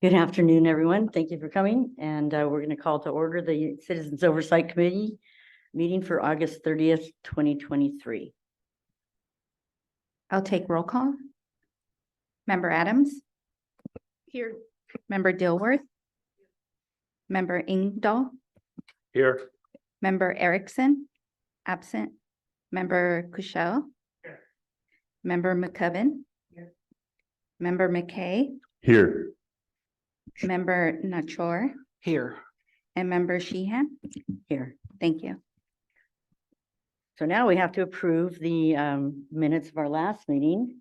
Good afternoon, everyone. Thank you for coming. And we're going to call to order the Citizens Oversight Committee meeting for August 30th, 2023. I'll take roll call. Member Adams. Here. Member Dilworth. Member Ingdahl. Here. Member Erickson. Absent. Member Kushel. Here. Member McCubbin. Here. Member McKay. Here. Member Nachor. Here. And Member Sheehan. Here. Thank you. So now we have to approve the minutes of our last meeting.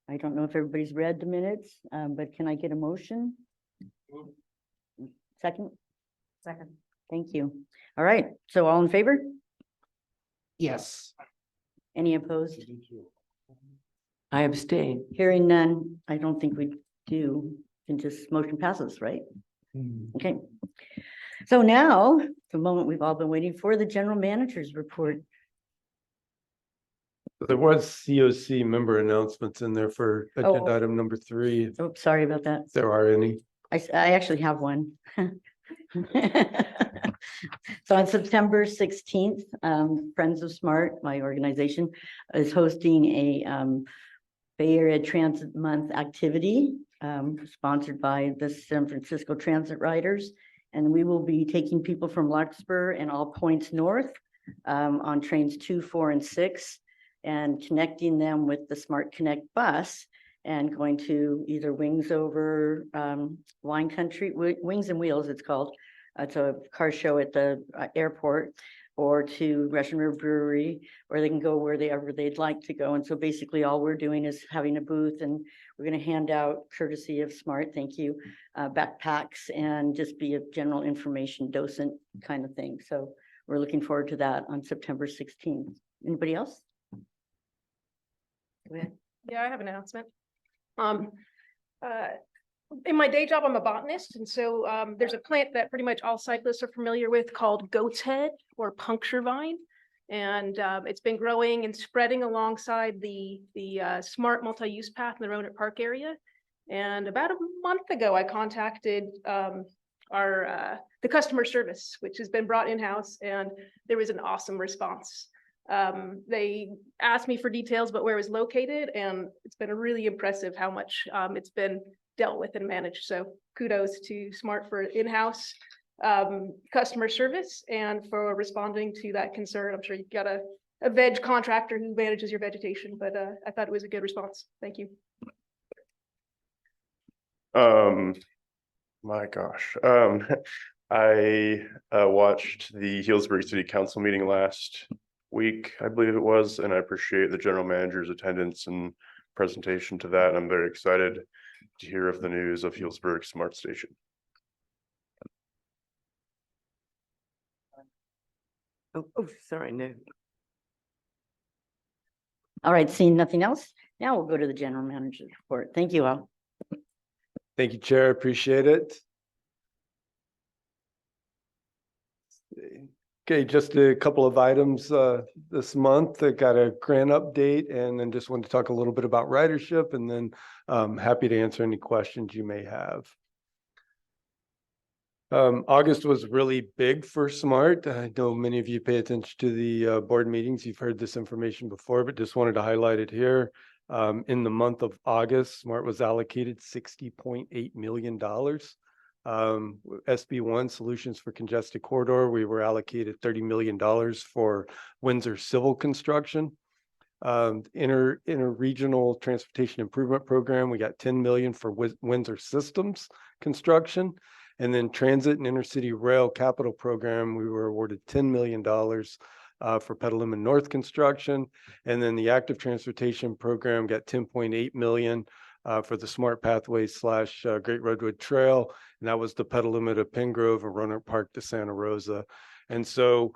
I don't know if everybody's read the minutes, but can I get a motion? Second? Second. Thank you. All right. So all in favor? Yes. Any opposed? I abstain. Hearing none, I don't think we do. Can just motion passes, right? Okay. So now, the moment we've all been waiting for, the general manager's report. There was COC member announcements in there for agenda Oh. item number 3, Oh, sorry about that. if there are any. I actually have one. So on September 16th, Friends of Smart, my organization, is hosting a Bay Area Transit Month activity sponsored by the San Francisco Transit Riders. And we will be taking people from Larkspur and all points north on trains 2, 4, and 6 and connecting them with the Smart Connect bus and going to either Wings over Wine Country, Wings and Wheels it's called. It's a car show at the airport, or to Russian River Brewery, or they can go wherever they'd like to go. And so basically all we're doing is having a booth, and we're going to hand out, courtesy of Smart, thank you, backpacks, and just be a general information docent kind of thing. So we're looking forward to that on September 16th. Anybody else? Go ahead. Yeah, I have an announcement. In my day job, I'm a botanist, and so there's a plant that pretty much all cyclists are familiar with called goat's head or puncture vine. And it's been growing and spreading alongside the smart multi-use path in the Roanoke Park area. And about a month ago, I contacted the customer service, which has been brought in-house, and there was an awesome response. They asked me for details about where it was located, and it's been really impressive how much it's been dealt with and managed. So kudos to Smart for in-house customer service and for responding to that concern. I'm sure you've got a veg contractor who manages your vegetation, but I thought it was a good response. Thank you. My gosh. I watched the Healdsburg City Council meeting last week, I believe it was, and I appreciate the general manager's attendance and presentation to that. And I'm very excited to hear of the news of Healdsburg Smart Station. Oh, sorry, no. All right, seeing nothing else, now we'll go to the general manager's report. Thank you all. Thank you, Chair. Appreciate it. Okay, just a couple of items this month. I got a grant update, and then just wanted to talk a little bit about ridership, and then happy to answer any questions you may have. August was really big for Smart. I know many of you pay attention to the board meetings. You've heard this information before, but just wanted to highlight it here. In the month of August, Smart was allocated $60.8 million. SB1 Solutions for Congested Corridor, we were allocated $30 million for Windsor Civil Construction. Interregional Transportation Improvement Program, we got $10 million for Windsor Systems Construction. And then Transit and Intercity Rail Capital Program, we were awarded $10 million for Petaluma North Construction. And then the Active Transportation Program got $10.8 million for the Smart Pathways / Great Redwood Trail. And that was the Petaluma to Pengrove and Roanoke Park to Santa Rosa. And so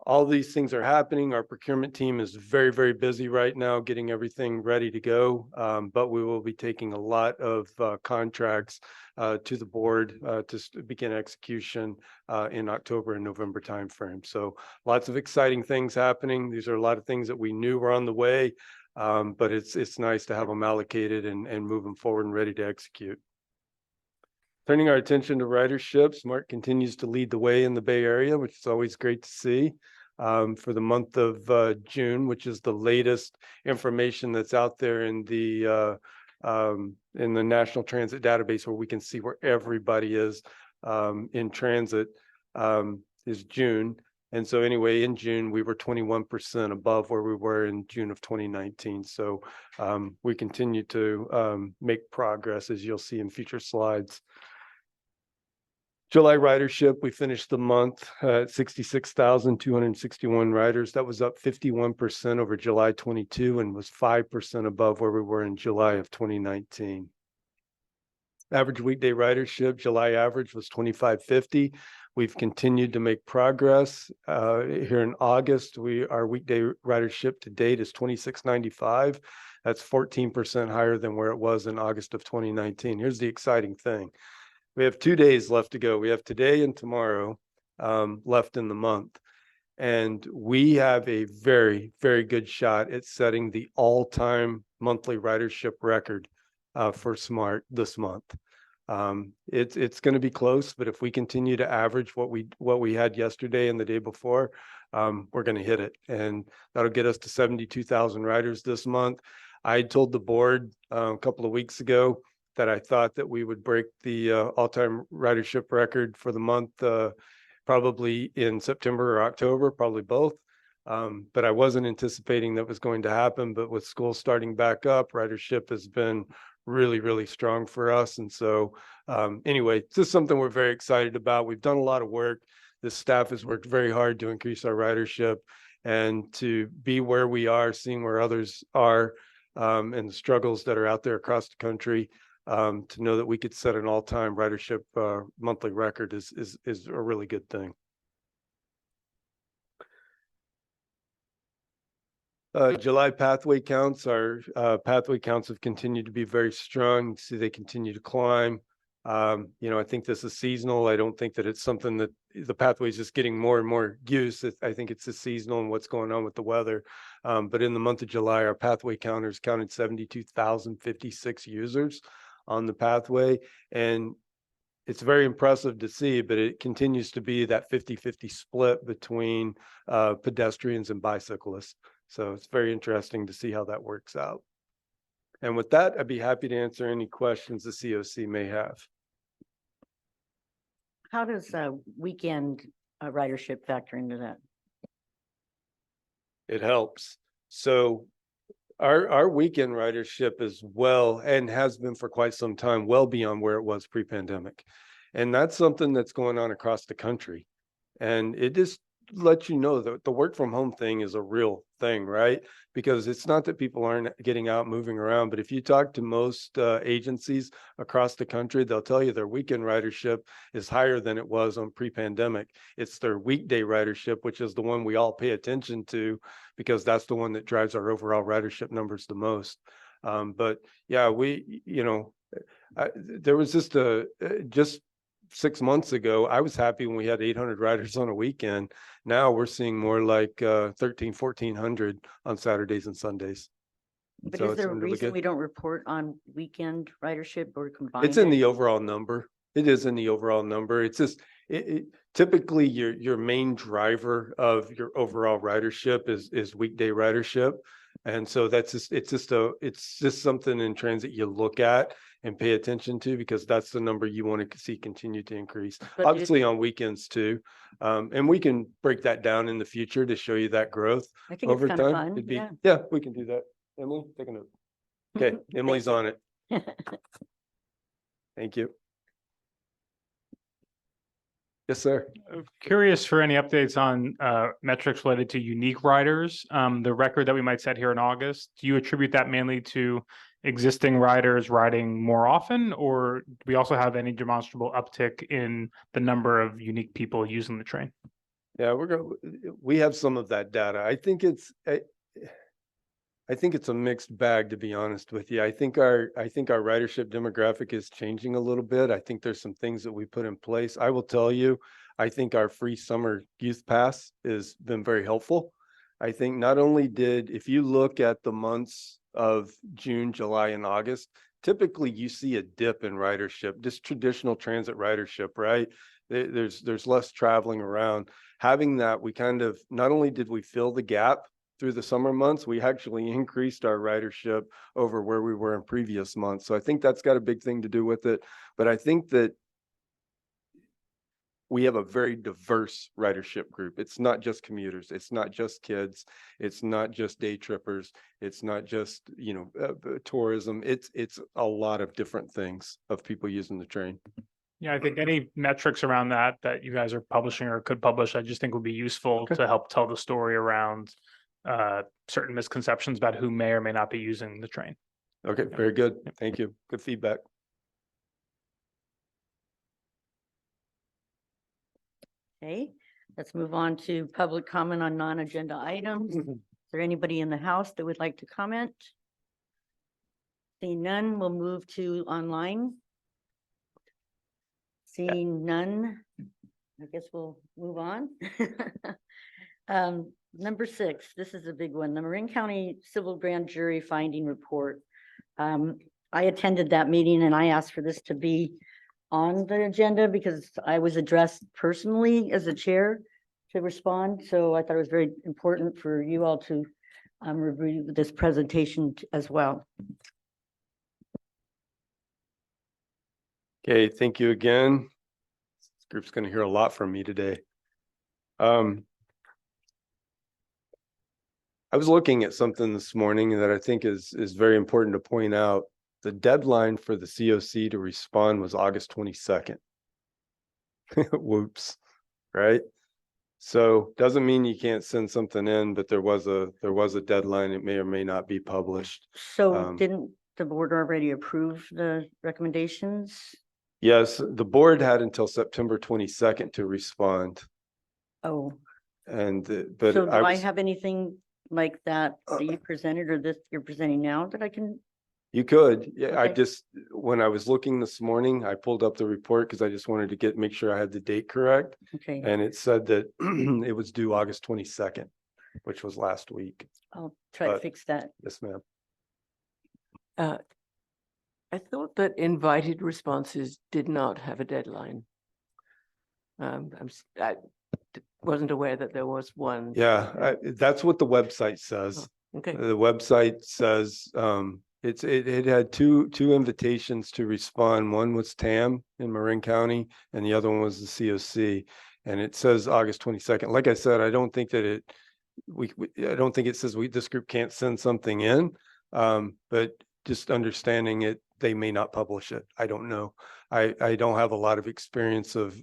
all these things are happening. Our procurement team is very, very busy right now getting everything ready to go. But we will be taking a lot of contracts to the board to begin execution in October and November timeframe. So lots of exciting things happening. These are a lot of things that we knew were on the way, but it's nice to have them allocated and moving forward and ready to execute. Turning our attention to ridership, SMART continues to lead the way in the Bay Area, which is always great to see. For the month of June, which is the latest information that's out there in the National Transit Database, where we can see where everybody is in transit, is June. And so anyway, in June, we were 21% above where we were in June of 2019. So we continue to make progress, as you'll see in future slides. July ridership, we finished the month at 66,261 riders. That was up 51% over July 22 and was 5% above where we were in July of 2019. Average weekday ridership, July average was 2,550. We've continued to make progress. Here in August, our weekday ridership to date is 2,695. That's 14% higher than where it was in August of 2019. Here's the exciting thing. We have 2 days left to go. We have today and tomorrow left in the month. And we have a very, very good shot at setting the all-time monthly ridership record for SMART this month. It's going to be close, but if we continue to average what we had yesterday and the day before, we're going to hit it. And that'll get us to 72,000 riders this month. I told the board a couple of weeks ago that I thought that we would break the all-time ridership record for the month, probably in September or October, probably both. But I wasn't anticipating that was going to happen. But with school starting back up, ridership has been really, really strong for us. And so anyway, it's just something we're very excited about. We've done a lot of work. This staff has worked very hard to increase our ridership and to be where we are, seeing where others are, and the struggles that are out there across the country. To know that we could set an all-time ridership monthly record is a really good thing. July pathway counts. Our pathway counts have continued to be very strong. You see, they continue to climb. I think this is seasonal. I don't think that it's something that the pathway is just getting more and more use. I think it's just seasonal and what's going on with the weather. But in the month of July, our pathway counters counted 72,056 users on the pathway. And it's very impressive to see, but it continues to be that 50-50 split between pedestrians and bicyclists. So it's very interesting to see how that works out. And with that, I'd be happy to answer any questions the COC may have. How does weekend ridership factor into that? It helps. So our weekend ridership is well, and has been for quite some time, well beyond where it was pre-pandemic. And that's something that's going on across the country. And it just lets you know that the work from home thing is a real thing, right? Because it's not that people aren't getting out moving around, but if you talk to most agencies across the country, they'll tell you their weekend ridership is higher than it was on pre-pandemic. It's their weekday ridership, which is the one we all pay attention to, because that's the one that drives our overall ridership numbers the most. But yeah, there was just 6 months ago, I was happy when we had 800 riders on a weekend. Now we're seeing more like 1,400 on Saturdays and Sundays. But So is it's there a been really reason good. we don't report on weekend ridership or combine It's in it? the overall number. It is in the overall number. It's just typically your main driver of your overall ridership is weekday ridership. And so it's just something in transit you look at and pay attention to, because that's the number you want to see continue to increase. But Obviously on weekends too. And we can break that down in the future to show you that growth I think it's over kind of time. fun. It'd be, Yeah. yeah, we can do that. Emily, take a note. Okay, Emily's on it. Thank you. Yes, sir. Curious for any updates on metrics related to unique riders, the record that we might set here in August. Do you attribute that mainly to existing riders riding more often, or do we also have any demonstrable uptick in the number of unique people using the train? Yeah, we have some of that data. I think it's a mixed bag, to be honest with you. I think our ridership demographic is changing a little bit. I think there's some things that we put in place. I will tell you, I think our free summer youth pass has been very helpful. I think not only if you look at the months of June, July, and August, typically you see a dip in ridership, just traditional transit ridership, right? There's less traveling around. Having that, we kind of, not only did we fill the gap through the summer months, we actually increased our ridership over where we were in previous months. So I think that's got a big thing to do with it. But I think that we have a very diverse ridership group. It's not just commuters. It's not just kids. It's not just day trippers. It's not just, tourism. It's a lot of different things of people using the train. Yeah, I think any metrics around that you guys are publishing or could publish, I just think would be useful Okay. to help tell the story around certain misconceptions about who may or may not be using the train. Okay, very good. Thank you. Good feedback. Okay, let's move on to public comment on non-agenda items. Is there anybody in the house that would like to comment? Seeing none, we'll move to online. Seeing none, I guess we'll move on. Number 6, this is a big one, the Marin County Civil Grand Jury Finding Report. I attended that meeting and I asked for this to be on the agenda because I was addressed personally as a chair to respond. So I thought it was very important for you all to review this presentation as well. Okay, thank you again. This group's going to hear a lot from me today. I was looking at something this morning that I think is very important to point out. The deadline for the COC to respond was August 22nd. Whoops, right? So doesn't mean you can't send something in, but there was a deadline. It may or may not be published. So didn't the board already approve the recommendations? Yes, the board had until September 22nd to respond. Oh, And but so do I was, have anything like that you presented or this you're presenting now that I can? you could, yeah. I Okay. just, when I was looking this morning, I pulled up the report because I just wanted to make sure I had the date correct. Okay, And it said that it was due August 22nd, which was last week. I'll try to but- fix that. Yes, ma'am. I thought that invited responses did not have a deadline. I wasn't aware that there was one. Yeah, that's what the website says. Okay, The website says it had two invitations to respond. One was TAM in Marin County and the other one was the COC. And it says August 22nd. Like I said, I don't think that I don't think it says this group can't send something in. But just understanding it, they may not publish it. I don't know. I don't have a lot of experience of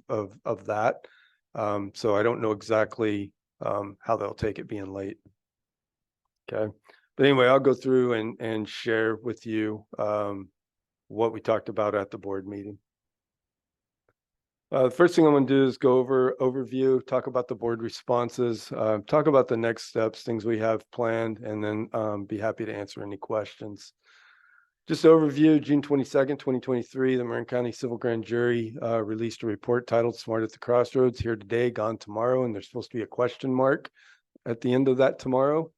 that. So I don't know exactly how they'll take it being late. Okay. But anyway, I'll go through and share with you what we talked about at the board meeting. The first thing I'm going to do is go over overview, talk about the board responses, talk about the next steps, things we have planned, and then be happy to answer any questions. Just overview, June 22nd, 2023, the Marin County Civil Grand Jury released a report titled Smart at the Crossroads, here today, gone tomorrow, and there's supposed to be a question mark at the end of that tomorrow.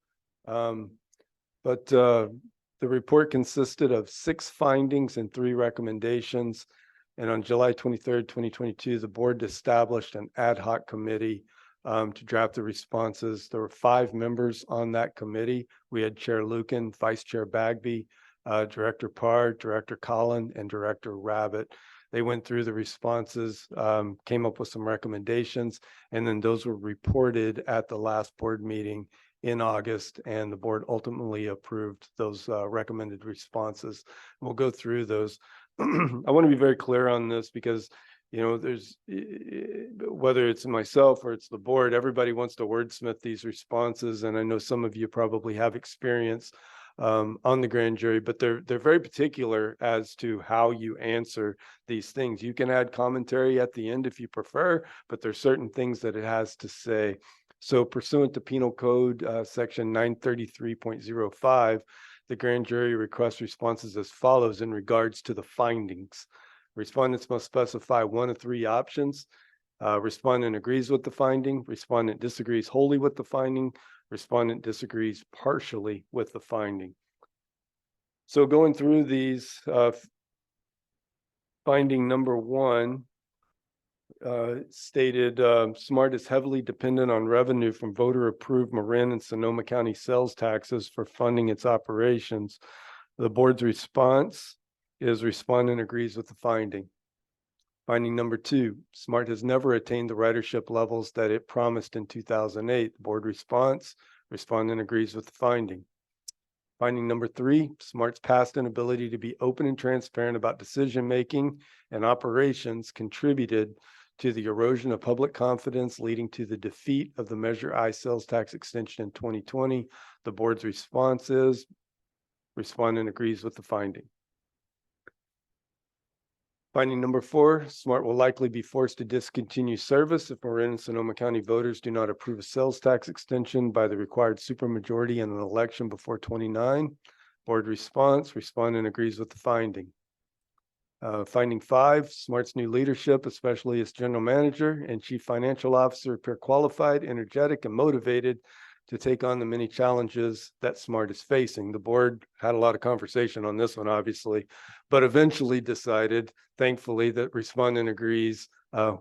But the report consisted of 6 findings and 3 recommendations. And on July 23rd, 2022, the board established an ad hoc committee to draft the responses. There were 5 members on that committee. We had Chair Lucan, Vice Chair Bagby, Director Parr, Director Collin, and Director Rabbit. They went through the responses, came up with some recommendations, and then those were reported at the last board meeting in August, and the board ultimately approved those recommended responses. We'll go through those. I want to be very clear on this because, there's, whether it's myself or it's the board, everybody wants to wordsmith these responses. And I know some of you probably have experience on the grand jury, but they're very particular as to how you answer these things. You can add commentary at the end if you prefer, but there's certain things that it has to say. So pursuant to Penal Code section 933.05, the grand jury requests responses as follows in regards to the findings. Respondents must specify 1 of 3 options. Respondent agrees with the finding. Respondent disagrees wholly with the finding. Respondent disagrees partially with the finding. So going through these, finding number one stated, SMART is heavily dependent on revenue from voter-approved Marin and Sonoma County sales taxes for funding its operations. The board's response is respondent agrees with the finding. Finding number two, SMART has never attained the ridership levels that it promised in 2008. The board response, respondent agrees with the finding. Finding number three, SMART's past inability to be open and transparent about decision-making and operations contributed to the erosion of public confidence, leading to the defeat of the Measure I sales tax extension in 2020. The board's response is, respondent agrees with the finding. Finding number four, SMART will likely be forced to discontinue service if Marin and Sonoma County voters do not approve a sales tax extension by the required supermajority in an election before 29. Board response, respondent agrees with the finding. Finding five, SMART's new leadership, especially its general manager and chief financial officer, appear qualified, energetic, and motivated to take on the many challenges that SMART is facing. The board had a lot of conversation on this one, obviously, but eventually decided, thankfully, that respondent agrees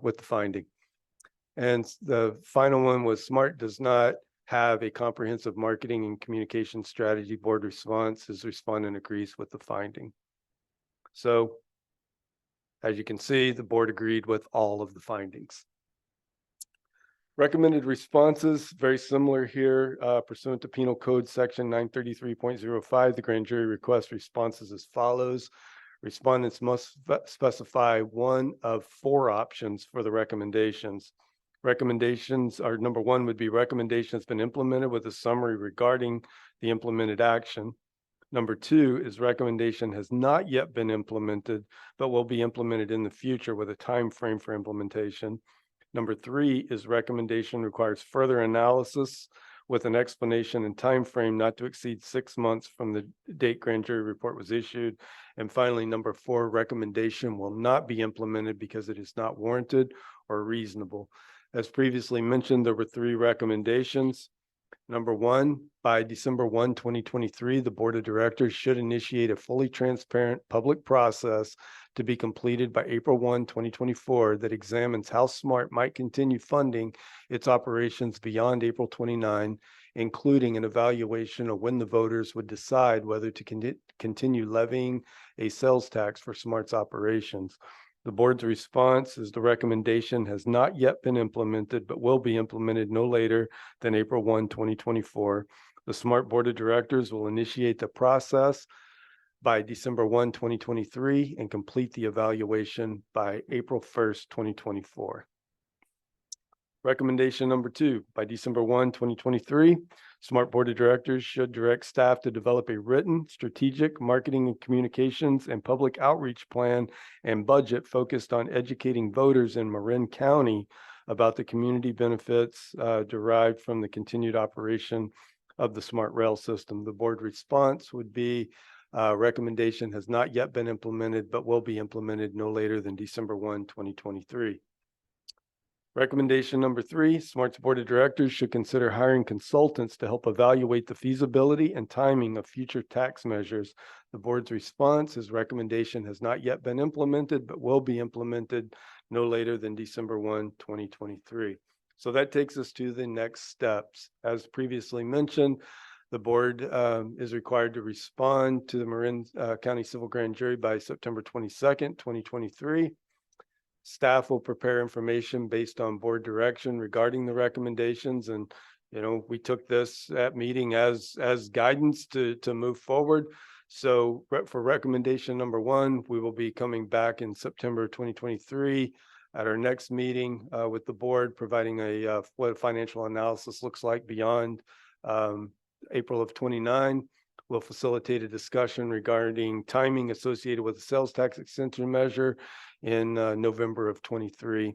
with the finding. And the final one was SMART does not have a comprehensive marketing and communication strategy. Board response is respondent agrees with the finding. So, as you can see, the board agreed with all of the findings. Recommended responses, very similar here, pursuant to Penal Code Section 933.05. The grand jury request responses as follows. Respondents must specify one of four options for the recommendations. Recommendations are, number one would be recommendation has been implemented with a summary regarding the implemented action. Number two is recommendation has not yet been implemented, but will be implemented in the future with a time frame for implementation. Number three is recommendation requires further analysis with an explanation and time frame not to exceed 6 months from the date grand jury report was issued. And finally, number four, recommendation will not be implemented because it is not warranted or reasonable. As previously mentioned, there were three recommendations. Number one, by December 1, 2023, the board of directors should initiate a fully transparent public process to be completed by April 1, 2024 that examines how SMART might continue funding its operations beyond April 29, including an evaluation of when the voters would decide whether to continue levying a sales tax for SMART's operations. The board's response is the recommendation has not yet been implemented, but will be implemented no later than April 1, 2024. The SMART Board of Directors will initiate the process by December 1, 2023 and complete the evaluation by April 1st, 2024. Recommendation number two, by December 1, 2023, SMART Board of Directors should direct staff to develop a written strategic marketing and communications and public outreach plan and budget focused on educating voters in Marin County about the community benefits derived from the continued operation of the SMART rail system. The board response would be recommendation has not yet been implemented, but will be implemented no later than December 1, 2023. Recommendation number three, SMART's Board of Directors should consider hiring consultants to help evaluate the feasibility and timing of future tax measures. The board's response is recommendation has not yet been implemented, but will be implemented no later than December 1, 2023. So that takes us to the next steps. As previously mentioned, the board is required to respond to the Marin County Civil Grand Jury by September 22nd, 2023. Staff will prepare information based on board direction regarding the recommendations. And, you know, we took this at meeting as guidance to move forward. So for recommendation number one, we will be coming back in September 2023 at our next meeting with the board, providing what a financial analysis looks like beyond April of 29. We'll facilitate a discussion regarding timing associated with the sales tax extension measure in November of 23.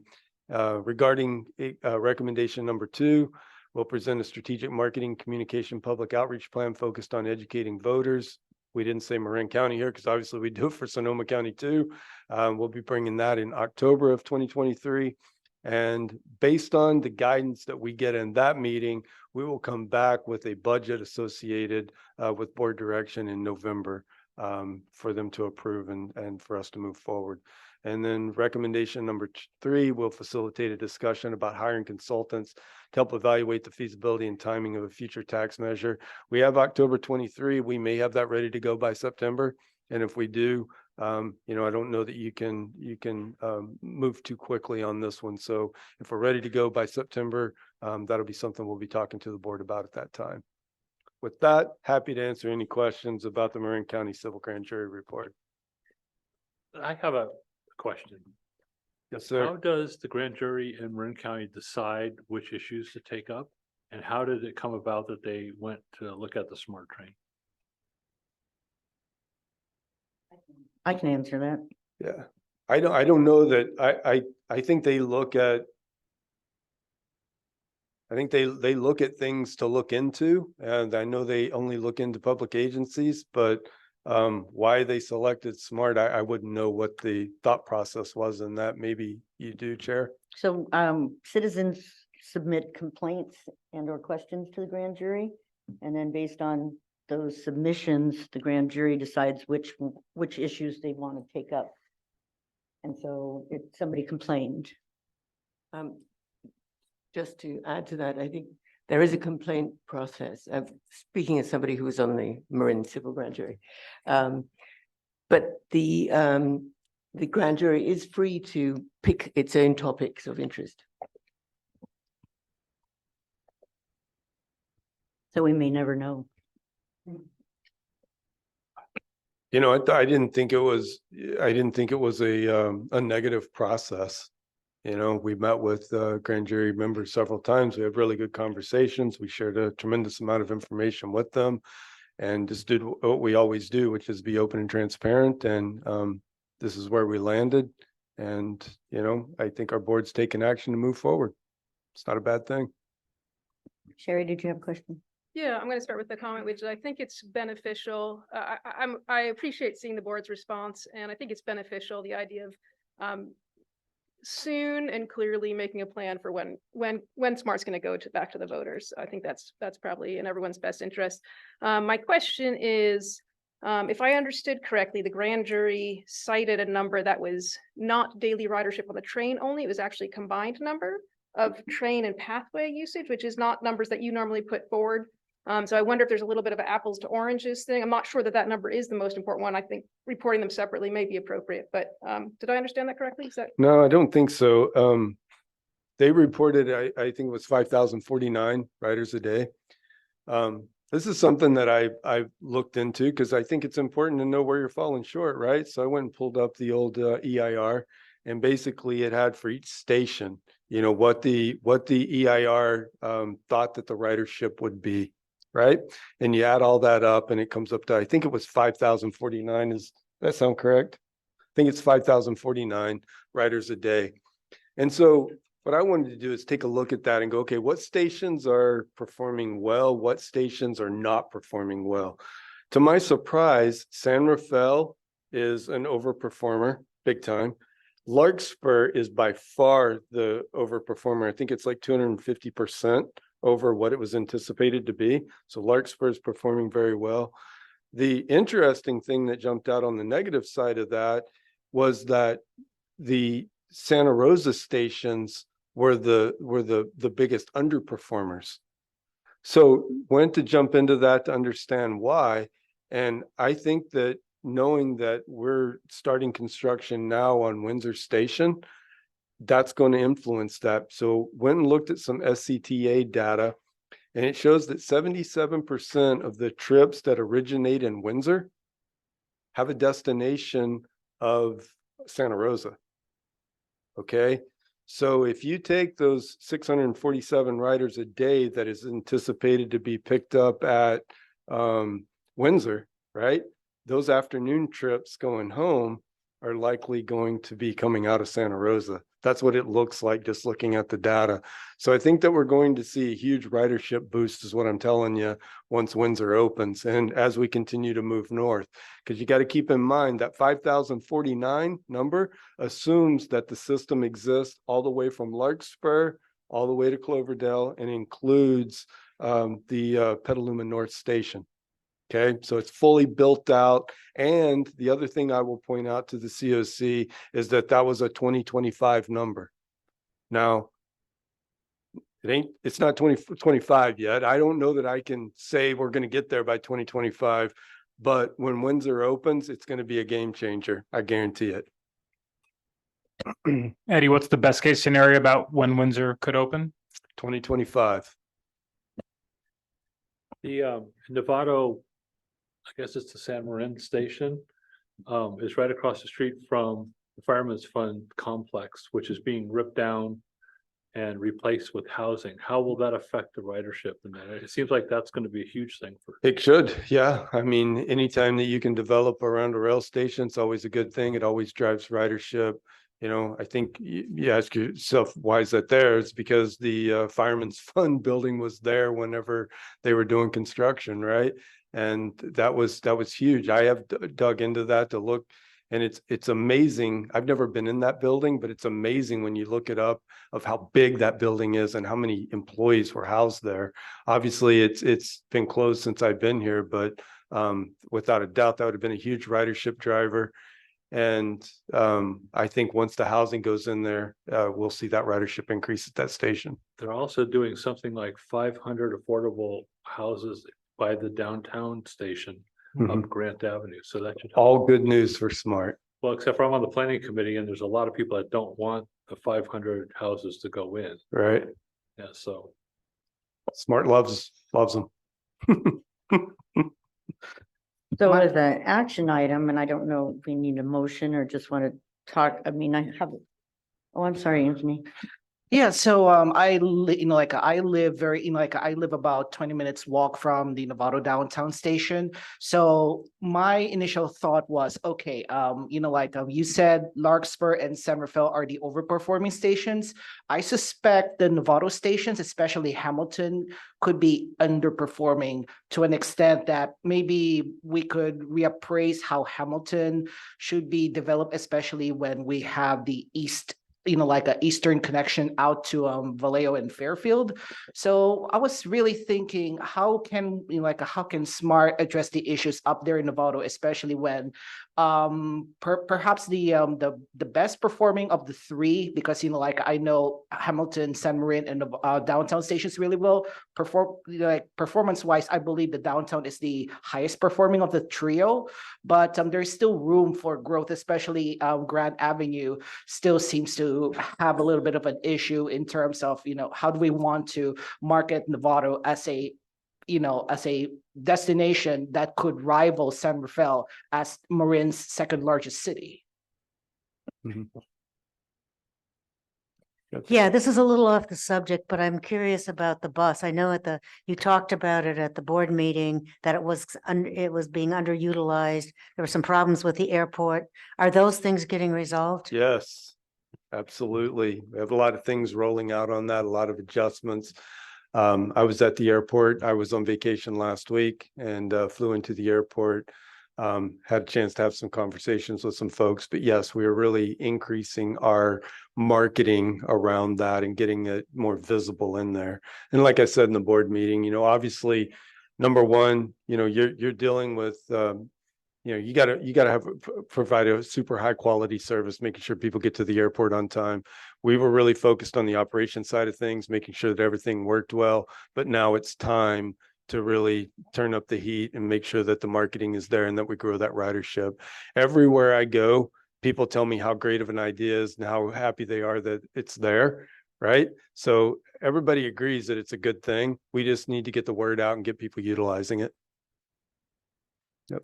Regarding recommendation number two, we'll present a strategic marketing communication public outreach plan focused on educating voters. We didn't say Marin County here because obviously we do it for Sonoma County too. We'll be bringing that in October of 2023. And based on the guidance that we get in that meeting, we will come back with a budget associated with board direction in November for them to approve and for us to move forward. And then recommendation number 3 will facilitate a discussion about hiring consultants to help evaluate the feasibility and timing of a future tax measure. We have October 23. We may have that ready to go by September. And if we do, I don't know that you can move too quickly on this one. So if we're ready to go by September, that'll be something we'll be talking to the board about at that time. With that, happy to answer any questions about the Marin County Civil Grand Jury Report. I have a question. Yes, sir. How does the grand jury in Marin County decide which issues to take up? And how did it come about that they went to look at the SMART train? I can answer that. Yeah, I don't know that I think they look at. I think they look at things to look into, and I know they only look into public agencies, but why they selected SMART, I wouldn't know what the thought process was in that. Maybe you do, Chair. So citizens submit complaints and or questions to the grand jury. And then based on those submissions, the grand jury decides which issues they want to take up. And so if somebody complained. Just to add to that, I think there is a complaint process. Speaking as somebody who was on the Marin Civil Grand Jury, but the grand jury is free to pick its own topics of interest. So we may never know. I didn't think it was. I didn't think it was a negative process. We met with grand jury members several times. We had really good conversations. We shared a tremendous amount of information with them and just did what we always do, which is be open and transparent. And this is where we landed. And, I think our board's taken action to move forward. It's not a bad thing. Sherry, did you have a question? Yeah, I'm going to start with the comment, which I think it's beneficial. I appreciate seeing the board's response, and I think it's beneficial, the idea of soon and clearly making a plan for when SMART's going to go back to the voters. I think that's probably in everyone's best interest. My question is, if I understood correctly, the grand jury cited a number that was not daily ridership on the train only. It was actually a combined number of train and pathway usage, which is not numbers that you normally put forward. So I wonder if there's a little bit of an apples to oranges thing. I'm not sure that number is the most important one. I think reporting them separately may be appropriate, but did I understand that correctly? No, I don't think so. They reported, I think it was 5,049 riders a day. This is something that I looked into because I think it's important to know where you're falling short, right? So I went and pulled up the old EIR, and basically it had for each station, what the EIR thought that the ridership would be. Right. And you add all that up and it comes up to, I think it was 5,049. Does that sound correct? I think it's 5,049 riders a day. And so what I wanted to do is take a look at that and go, okay, what stations are performing well? What stations are not performing well? To my surprise, San Rafael is an overperformer, big time. Larkspur is by far the overperformer. I think it's like 250% over what it was anticipated to be. So Larkspur is performing very well. The interesting thing that jumped out on the negative side of that was that the Santa Rosa stations were the biggest underperformers. So went to jump into that to understand why. And I think that knowing that we're starting construction now on Windsor Station, that's going to influence that. So went and looked at some SCTA data, and it shows that 77% of the trips that originate in Windsor have a destination of Santa Rosa. Okay. So if you take those 647 riders a day that is anticipated to be picked up at Windsor, right? Those afternoon trips going home are likely going to be coming out of Santa Rosa. That's what it looks like just looking at the data. So I think that we're going to see a huge ridership boost is what I'm telling you once Windsor opens and as we continue to move north. Because you got to keep in mind that 5,049 number assumes that the system exists all the way from Larkspur all the way to Cloverdale and includes the Petaluma North Station. Okay, so it's fully built out. And the other thing I will point out to the COC is that that was a 2025 number. Now, it's not 2025 yet. I don't know that I can say we're going to get there by 2025, but when Windsor opens, it's going to be a game changer. I guarantee it. Eddie, what's the best case scenario about when Windsor could open? 2025. The Novato, I guess it's the San Marin station, is right across the street from the Fireman's Fund complex, which is being ripped down and replaced with housing. How will that affect the ridership in that area? It seems like that's going to be a huge thing for. It should, yeah. I mean, anytime that you can develop around a rail station, it's always a good thing. It always drives ridership. You know, I think you ask yourself, why is that there? It's because the Fireman's Fund building was there whenever they were doing construction, right? And that was huge. I have dug into that to look, and it's amazing. I've never been in that building, but it's amazing when you look it up of how big that building is and how many employees were housed there. Obviously, it's been closed since I've been here, but without a doubt, that would have been a huge ridership driver. And I think once the housing goes in there, we'll see that ridership increase at that station. They're also doing something like 500 affordable houses by the downtown station up Grant Avenue. So that should help. All good news for SMART. Well, except for I'm on the planning committee and there's a lot of people that don't want the 500 houses to go in. Right. Yeah, so. SMART loves them. So as an action item, and I don't know if we need a motion or just want to talk, I mean, I have, oh, I'm sorry, Anthony. Yeah, so I live I live about 20 minutes walk from the Novato downtown station. So my initial thought was, okay, you said Larkspur and San Rafael are the overperforming stations. I suspect the Novato stations, especially Hamilton, could be underperforming to an extent that maybe we could reappraise how Hamilton should be developed, especially when we have the an eastern connection out to Vallejo and Fairfield. So I was really thinking, how can SMART address the issues up there in Novato, especially when perhaps the best performing of the three, because I know Hamilton, San Marin, and the downtown stations really well performance wise. I believe the downtown is the highest performing of the trio, but there's still room for growth, especially Grand Avenue still seems to have a little bit of an issue in terms of how do we want to market Novato as a destination that could rival San Rafael as Marin's second largest city. Yeah, this is a little off the subject, but I'm curious about the bus. I know you talked about it at the board meeting that it was being underutilized. There were some problems with the airport. Are those things getting resolved? Yes, absolutely. We have a lot of things rolling out on that, a lot of adjustments. I was at the airport. I was on vacation last week and flew into the airport. Had a chance to have some conversations with some folks, but yes, we are really increasing our marketing around that and getting it more visible in there. And like I said in the board meeting, obviously, number one, you're dealing with, you gotta provide a super high quality service, making sure people get to the airport on time. We were really focused on the operation side of things, making sure that everything worked well, but now it's time to really turn up the heat and make sure that the marketing is there and that we grow that ridership. Everywhere I go, people tell me how great of an idea is and how happy they are that it's there, right? So everybody agrees that it's a good thing. We just need to get the word out and get people utilizing it. Yep.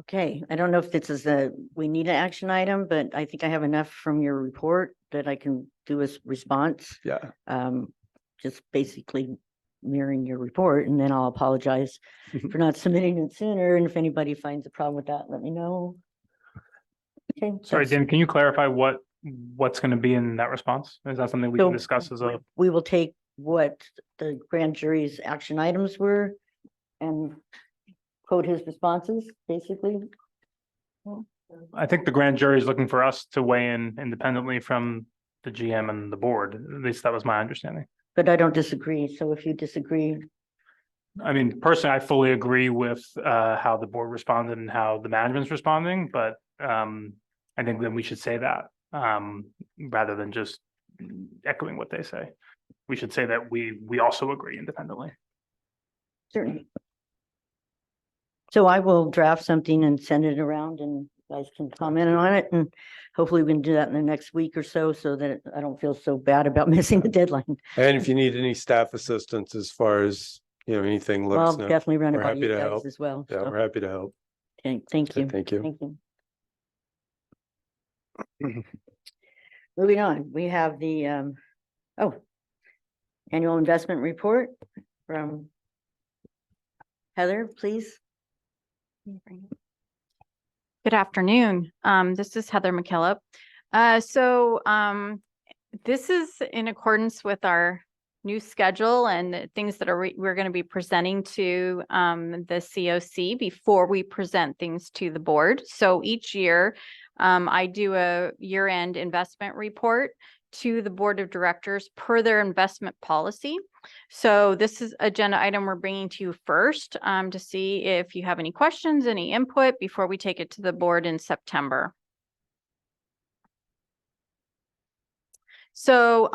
Okay, I don't know if this is we need an action item, but I think I have enough from your report that I can do a response. Yeah. Just basically mirroring your report, and then I'll apologize for not submitting it sooner. And if anybody finds a problem with that, let me know. Okay. Sorry, Dan, can you clarify what's going to be in that response? Is that something we can discuss as a? We will take what the grand jury's action items were and quote his responses, basically. I think the grand jury is looking for us to weigh in independently from the GM and the board. At least that was my understanding. But I don't disagree. So if you disagree, I mean, personally, I fully agree with how the board responded and how the management's responding, but I think then we should say that rather than just echoing what they say. We should say that we also agree independently. Certainly. So I will draft something and send it around and you guys can comment on it, and hopefully we can do that in the next week or so that I don't feel so bad about missing the deadline. And if you need any staff assistance as far as, anything, let Well, us I'll know. definitely run it We're by happy you to guys help. as well. Yeah, So, we're happy to help. okay, thank you. Thank you. Thank you. Moving on, we have the annual investment report from Heather, please. Good afternoon. This is Heather McKillop. This is in accordance with our new schedule and things that we're going to be presenting to the COC before we present things to the board. So each year, I do a year-end investment report to the board of directors per their investment policy. So this is agenda item we're bringing to you first to see if you have any questions, any input before we take it to the board in September. So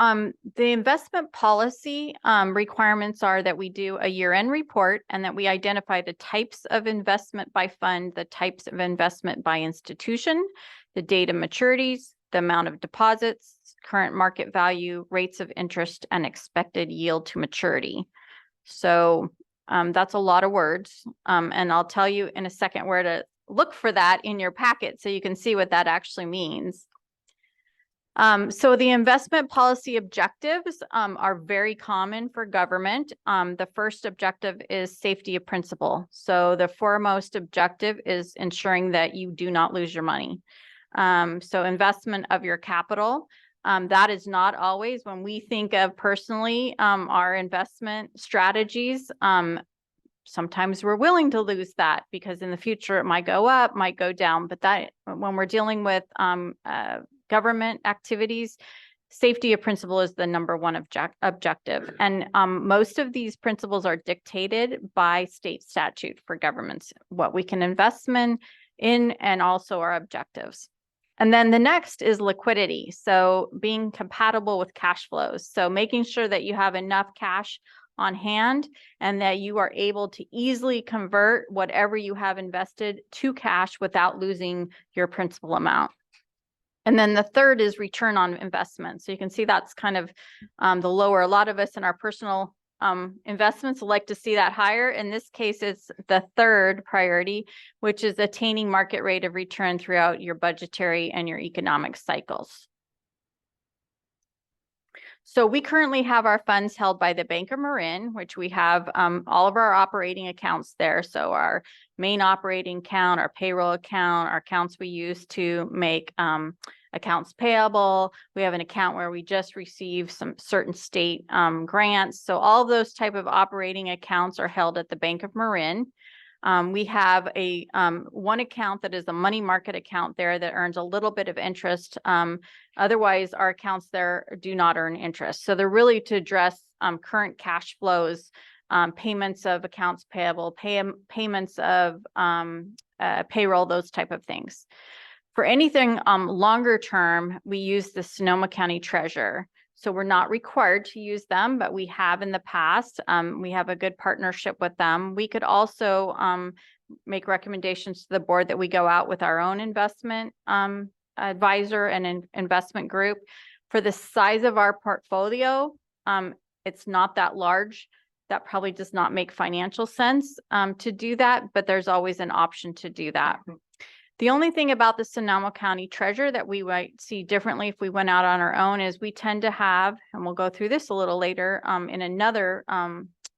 the investment policy requirements are that we do a year-end report and that we identify the types of investment by fund, the types of investment by institution, the date of maturities, the amount of deposits, current market value, rates of interest, and expected yield to maturity. So that's a lot of words. And I'll tell you in a second where to look for that in your packet so you can see what that actually means. So the investment policy objectives are very common for government. The first objective is safety of principle. So the foremost objective is ensuring that you do not lose your money. So investment of your capital. That is not always, when we think of personally our investment strategies, sometimes we're willing to lose that because in the future it might go up, might go down. But that when we're dealing with government activities, safety of principle is the number one objective. And most of these principles are dictated by state statute for governments, what we can invest in and also our objectives. And then the next is liquidity. So being compatible with cash flows. So making sure that you have enough cash on hand and that you are able to easily convert whatever you have invested to cash without losing your principal amount. And then the third is return on investment. So you can see that's kind of the lower. A lot of us in our personal investments like to see that higher. In this case, it's the third priority, which is attaining market rate of return throughout your budgetary and your economic cycles. So we currently have our funds held by the Bank of Marin, which we have all of our operating accounts there. So our main operating account, our payroll account, our accounts we use to make accounts payable. We have an account where we just receive some certain state grants. So all of those type of operating accounts are held at the Bank of Marin. We have a one account that is a money market account there that earns a little bit of interest. Otherwise, our accounts there do not earn interest. So they're really to address current cash flows, payments of accounts payable, payments of payroll, those type of things. For anything longer term, we use the Sonoma County Treasurer. So we're not required to use them, but we have in the past. We have a good partnership with them. We could also make recommendations to the board that we go out with our own investment advisor and investment group. For the size of our portfolio, it's not that large. That probably does not make financial sense to do that, but there's always an option to do that. The only thing about the Sonoma County Treasurer that we might see differently if we went out on our own is we tend to have, and we'll go through this a little later in another,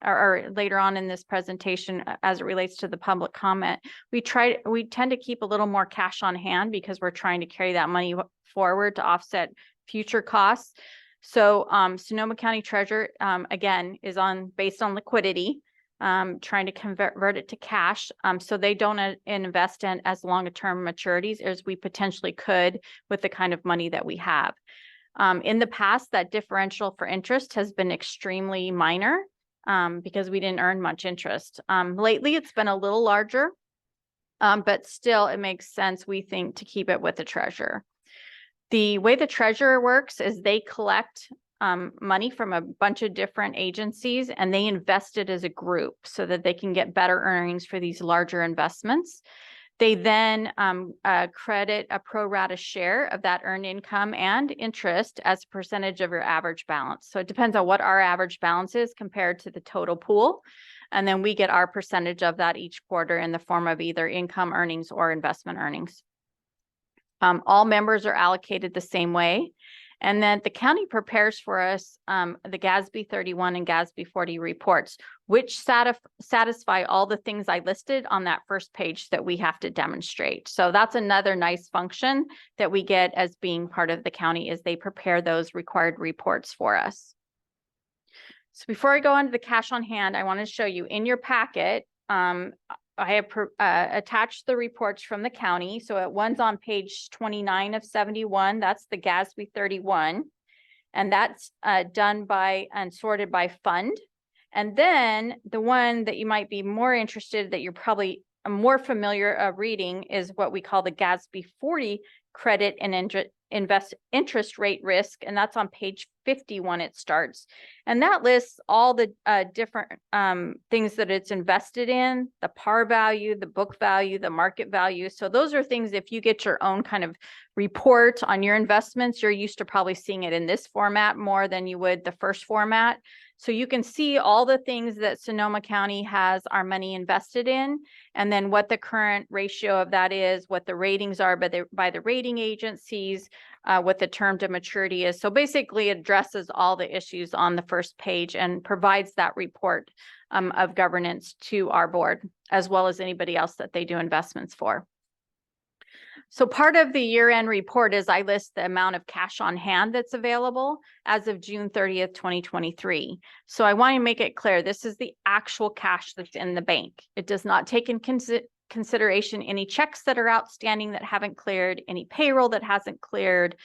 or later on in this presentation as it relates to the public comment, we tend to keep a little more cash on hand because we're trying to carry that money forward to offset future costs. So Sonoma County Treasurer, again, is based on liquidity. Trying to convert it to cash so they don't invest in as long-term maturities as we potentially could with the kind of money that we have. In the past, that differential for interest has been extremely minor. because we didn't earn much interest. Lately, it's been a little larger, but still it makes sense, we think, to keep it with the treasurer. The way the treasurer works is they collect money from a bunch of different agencies and they invest it as a group so that they can get better earnings for these larger investments. They then credit a pro rata share of that earned income and interest as a percentage of your average balance. So it depends on what our average balance is compared to the total pool. And then we get our percentage of that each quarter in the form of either income earnings or investment earnings. All members are allocated the same way. And then the county prepares for us the GASB 31 and GASB 40 reports, which satisfy all the things I listed on that first page that we have to demonstrate. So that's another nice function that we get as being part of the county, is they prepare those required reports for us. So before I go on to the cash on hand, I want to show you in your packet, I have attached the reports from the county. So one's on page 29 of 71. That's the GASB 31. And that's done by and sorted by fund. And then the one that you might be more interested, that you're probably more familiar of reading, is what we call the GASB 40 credit and interest rate risk. And that's on page 51, it starts. And that lists all the different things that it's invested in, the par value, the book value, the market value. So those are things, if you get your own kind of report on your investments, you're used to probably seeing it in this format more than you would the first format. So you can see all the things that Sonoma County has our money invested in, and then what the current ratio of that is, what the ratings are by the rating agencies, what the term to maturity is. So basically it addresses all the issues on the first page and provides that report of governance to our board, as well as anybody else that they do investments for. So part of the year-end report is I list the amount of cash on hand that's available as of June 30th, 2023. So I want to make it clear, this is the actual cash that's in the bank. It does not take in consideration any checks that are outstanding that haven't cleared, any payroll that hasn't cleared,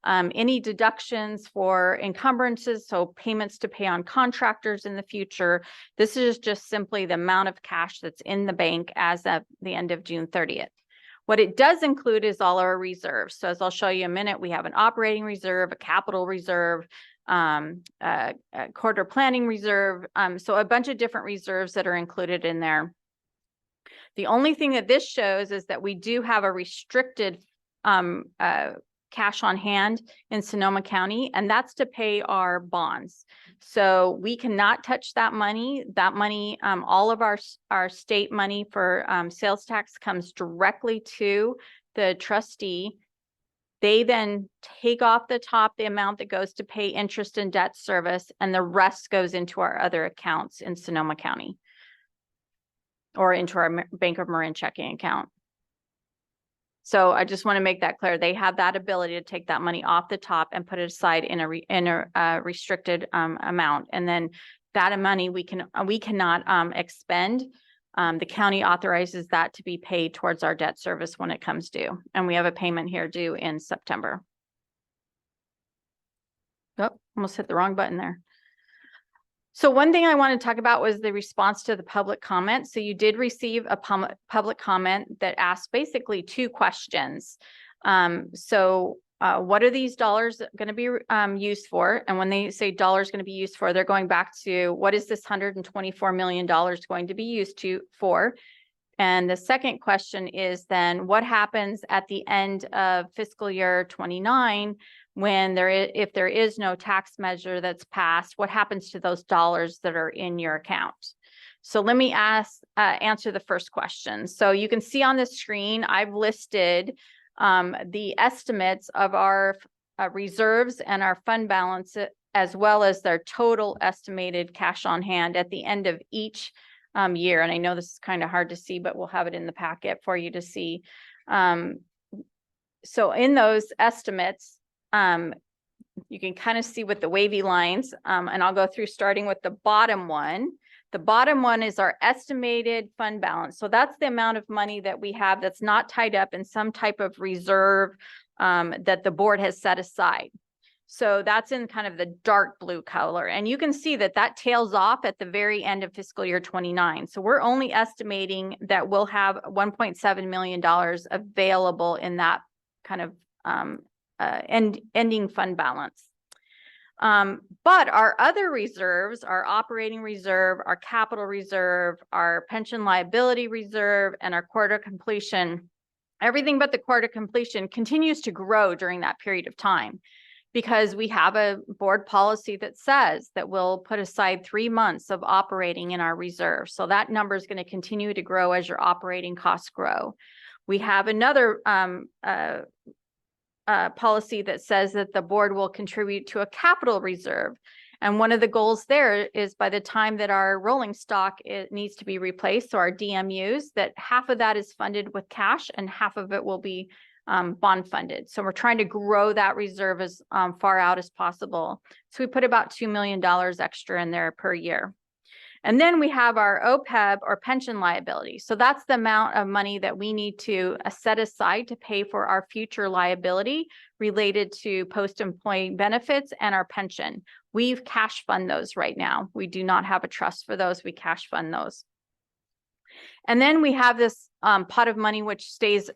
any deductions for encumbrances, so payments to pay on contractors in the future. This is just simply the amount of cash that's in the bank as of the end of June 30th. What it does include is all our reserves. So as I'll show you in a minute, we have an operating reserve, a capital reserve, a quarter planning reserve. So a bunch of different reserves that are included in there. The only thing that this shows is that we do have a restricted cash on hand in Sonoma County, and that's to pay our bonds. So we cannot touch that money. That money, all of our state money for sales tax comes directly to the trustee. They then take off the top the amount that goes to pay interest and debt service, and the rest goes into our other accounts in Sonoma County, or into our Bank of Marin checking account. So I just want to make that clear. They have that ability to take that money off the top and put it aside in a restricted amount. And then that money we cannot expend. The county authorizes that to be paid towards our debt service when it comes due. And we have a payment here due in September. Oh, almost hit the wrong button there. So one thing I want to talk about was the response to the public comment. So you did receive a public comment that asked basically two questions. What are these dollars going to be used for? And when they say dollars going to be used for, they're going back to what is this $124 million going to be used for? And the second question is then what happens at the end of fiscal year 29 when if there is no tax measure that's passed, what happens to those dollars that are in your account? So let me answer the first question. So you can see on the screen, I've listed the estimates of our reserves and our fund balance, as well as their total estimated cash on hand at the end of each year. And I know this is kind of hard to see, but we'll have it in the packet for you to see. So in those estimates, you can kind of see with the wavy lines, and I'll go through starting with the bottom one. The bottom one is our estimated fund balance. So that's the amount of money that we have that's not tied up in some type of reserve that the board has set aside. So that's in kind of the dark blue color. And you can see that that tails off at the very end of fiscal year 29. So we're only estimating that we'll have $1.7 million available in that kind of ending fund balance. But our other reserves, our operating reserve, our capital reserve, our pension liability reserve, and our quarter completion, everything but the quarter completion continues to grow during that period of time, because we have a board policy that says that we'll put aside 3 months of operating in our reserve. So that number is going to continue to grow as your operating costs grow. We have another policy that says that the board will contribute to a capital reserve. And one of the goals there is by the time that our rolling stock it needs to be replaced, so our DMUs, that half of that is funded with cash and half of it will be bond funded. So we're trying to grow that reserve as far out as possible. So we put about $2 million extra in there per year. And then we have our OPEB or pension liability. So that's the amount of money that we need to set aside to pay for our future liability related to post-employee benefits and our pension. We've cash fund those right now. We do not have a trust for those. We cash fund those. And then we have this pot of money which stays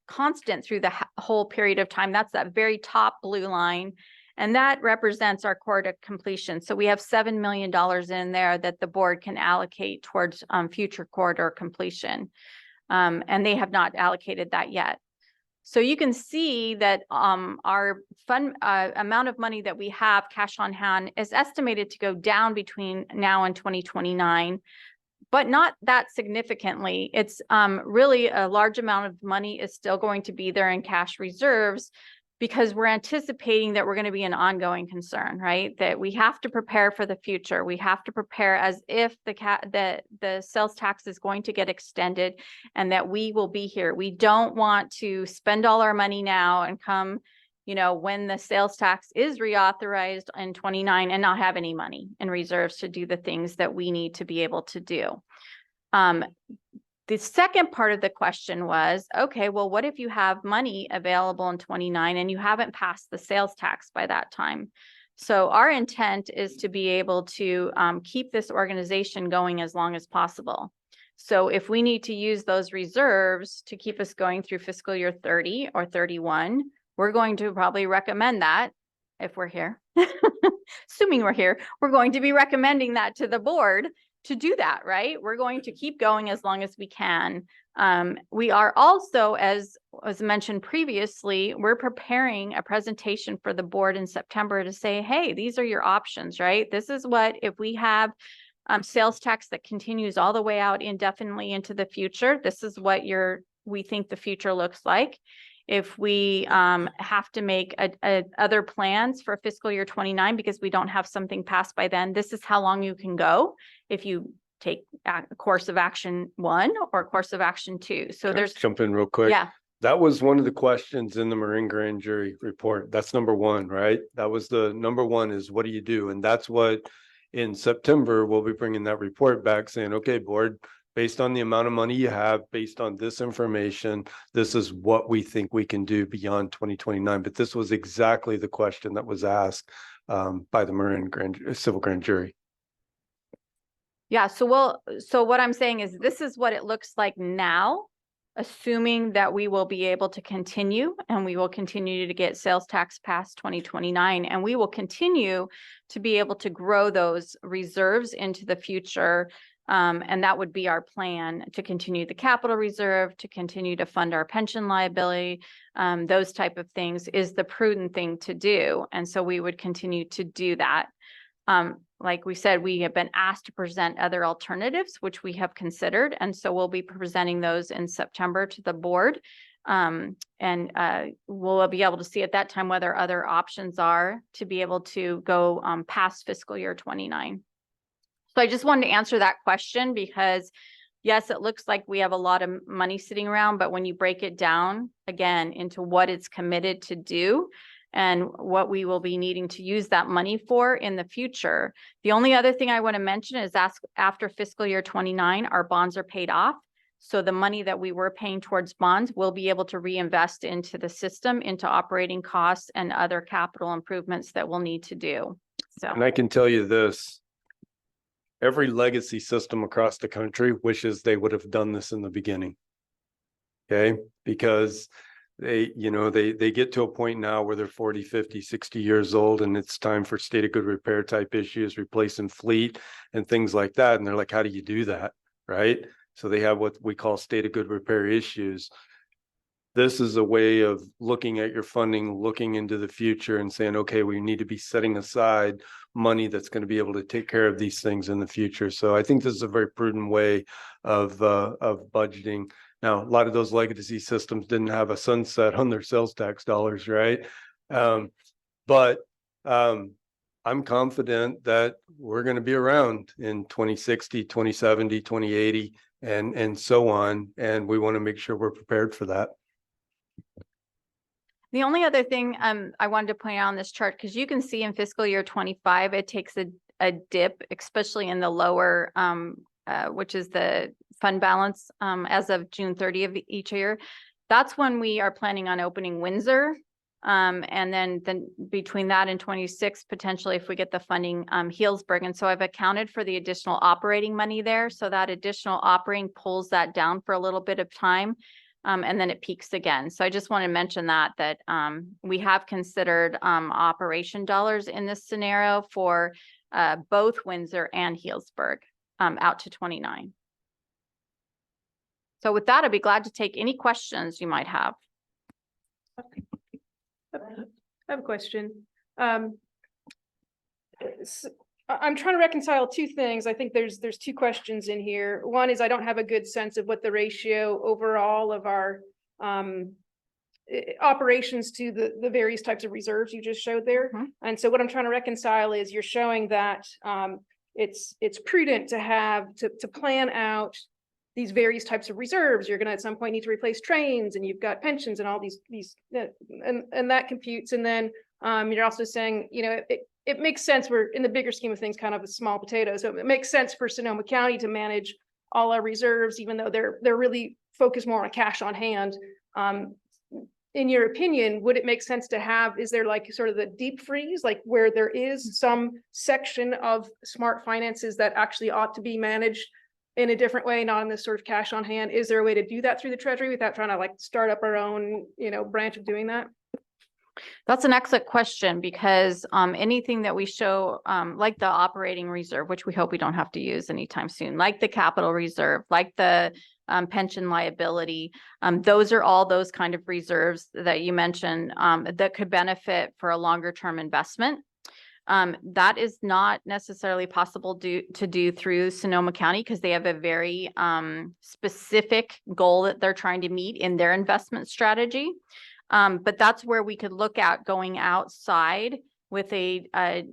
constant through the whole period of time. That's that very top blue line. And that represents our quarter completion. So we have $7 million in there that the board can allocate towards future quarter completion. And they have not allocated that yet. So you can see that our fund amount of money that we have cash on hand is estimated to go down between now and 2029. But not that significantly. It's really a large amount of money is still going to be there in cash reserves, because we're anticipating that we're going to be an ongoing concern, right? That we have to prepare for the future. We have to prepare as if the sales tax is going to get extended and that we will be here. We don't want to spend all our money now and come, you know, when the sales tax is reauthorized in 29 and not have any money in reserves to do the things that we need to be able to do. The second part of the question was, okay, well, what if you have money available in 29 and you haven't passed the sales tax by that time? So our intent is to be able to keep this organization going as long as possible. So if we need to use those reserves to keep us going through fiscal year 30 or 31, we're going to probably recommend that if we're here. Assuming we're here, we're going to be recommending that to the board to do that, right? We're going to keep going as long as we can. We are also, as was mentioned previously, we're preparing a presentation for the board in September to say, hey, these are your options, right? This is what, if we have sales tax that continues all the way out indefinitely into the future, this is what we think the future looks like. If we have to make other plans for fiscal year 29 because we don't have something passed by then, this is how long you can go if you take a course of action 1 or course of action 2. So Can I there's jump in real quick. Yeah. That was one of the questions in the Marin grand jury report. That's number 1, right? That was the number 1 is what do you do? And that's what in September, we'll be bringing that report back saying, okay, board, based on the amount of money you have, based on this information, this is what we think we can do beyond 2029. But this was exactly the question that was asked by the Marin civil grand jury. Yeah, so what I'm saying is this is what it looks like now, assuming that we will be able to continue and we will continue to get sales tax past 2029, and we will continue to be able to grow those reserves into the future. And that would be our plan, to continue the capital reserve, to continue to fund our pension liability. Those type of things is the prudent thing to do. And so we would continue to do that. Like we said, we have been asked to present other alternatives, which we have considered. And so we'll be presenting those in September to the board. And we'll be able to see at that time whether other options are to be able to go past fiscal year 29. So I just wanted to answer that question because, yes, it looks like we have a lot of money sitting around, but when you break it down again into what it's committed to do and what we will be needing to use that money for in the future. The only other thing I want to mention is after fiscal year 29, our bonds are paid off. So the money that we were paying towards bonds, we'll be able to reinvest into the system, into operating costs and other capital improvements that we'll need to do. So. And I can tell you this. Every legacy system across the country wishes they would have done this in the beginning. Okay, because they get to a point now where they're 40, 50, 60 years old, and it's time for state of good repair type issues, replacing fleet and things like that. And they're like, how do you do that? Right? So they have what we call state of good repair issues. This is a way of looking at your funding, looking into the future and saying, okay, we need to be setting aside money that's going to be able to take care of these things in the future. So I think this is a very prudent way of budgeting. Now, a lot of those legacy systems didn't have a sunset on their sales tax dollars, right? But I'm confident that we're going to be around in 2060, 2070, 2080, and so on. And we want to make sure we're prepared for that. The only other thing I wanted to point out on this chart, because you can see in fiscal year 25, it takes a dip, especially in the lower, which is the fund balance as of June 30 of each year. That's when we are planning on opening Windsor. And then between that and 26, potentially if we get the funding, Healdsburg. And so I've accounted for the additional operating money there. So that additional operating pulls that down for a little bit of time. And then it peaks again. So I just want to mention that we have considered operation dollars in this scenario for both Windsor and Healdsburg out to 29. So with that, I'd be glad to take any questions you might have. I have a question. I'm trying to reconcile two things. I think there's two questions in here. One is I don't have a good sense of what the ratio overall of our operations to the various types of reserves you just showed there. Mm-hmm. And so what I'm trying to reconcile is you're showing that it's prudent to have to plan out these various types of reserves. You're going to at some point need to replace trains, and you've got pensions and all these and that computes. And then you're also saying, it makes sense. We're in the bigger scheme of things, kind of a small potato. So it makes sense for Sonoma County to manage all our reserves, even though they're really focused more on cash on hand. In your opinion, would it make sense to have, is there like sort of the deep freeze, like where there is some section of smart finances that actually ought to be managed in a different way, not in this sort of cash on hand? Is there a way to do that through the Treasury without trying to like start up our own, branch of doing that? That's an excellent question, because anything that we show, like the operating reserve, which we hope we don't have to use anytime soon, like the capital reserve, like the pension liability, those are all those kind of reserves that you mentioned that could benefit for a longer term investment. That is not necessarily possible to do through Sonoma County, because they have a very specific goal that they're trying to meet in their investment strategy. But that's where we could look at going outside with a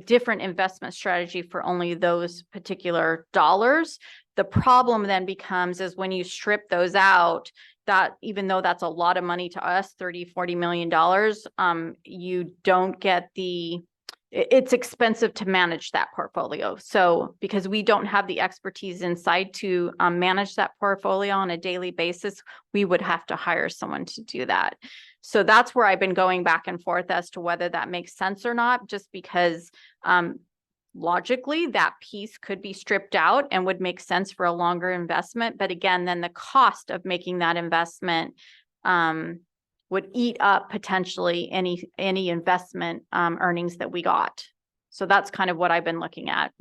different investment strategy for only those particular dollars. The problem then becomes is when you strip those out, that even though that's a lot of money to us, $30–40 million, you don't get it's expensive to manage that portfolio. So because we don't have the expertise inside to manage that portfolio on a daily basis, we would have to hire someone to do that. So that's where I've been going back and forth as to whether that makes sense or not, just because logically that piece could be stripped out and would make sense for a longer investment. But again, then the cost of making that investment would eat up potentially any investment earnings that we got. So that's kind of what I've been looking at.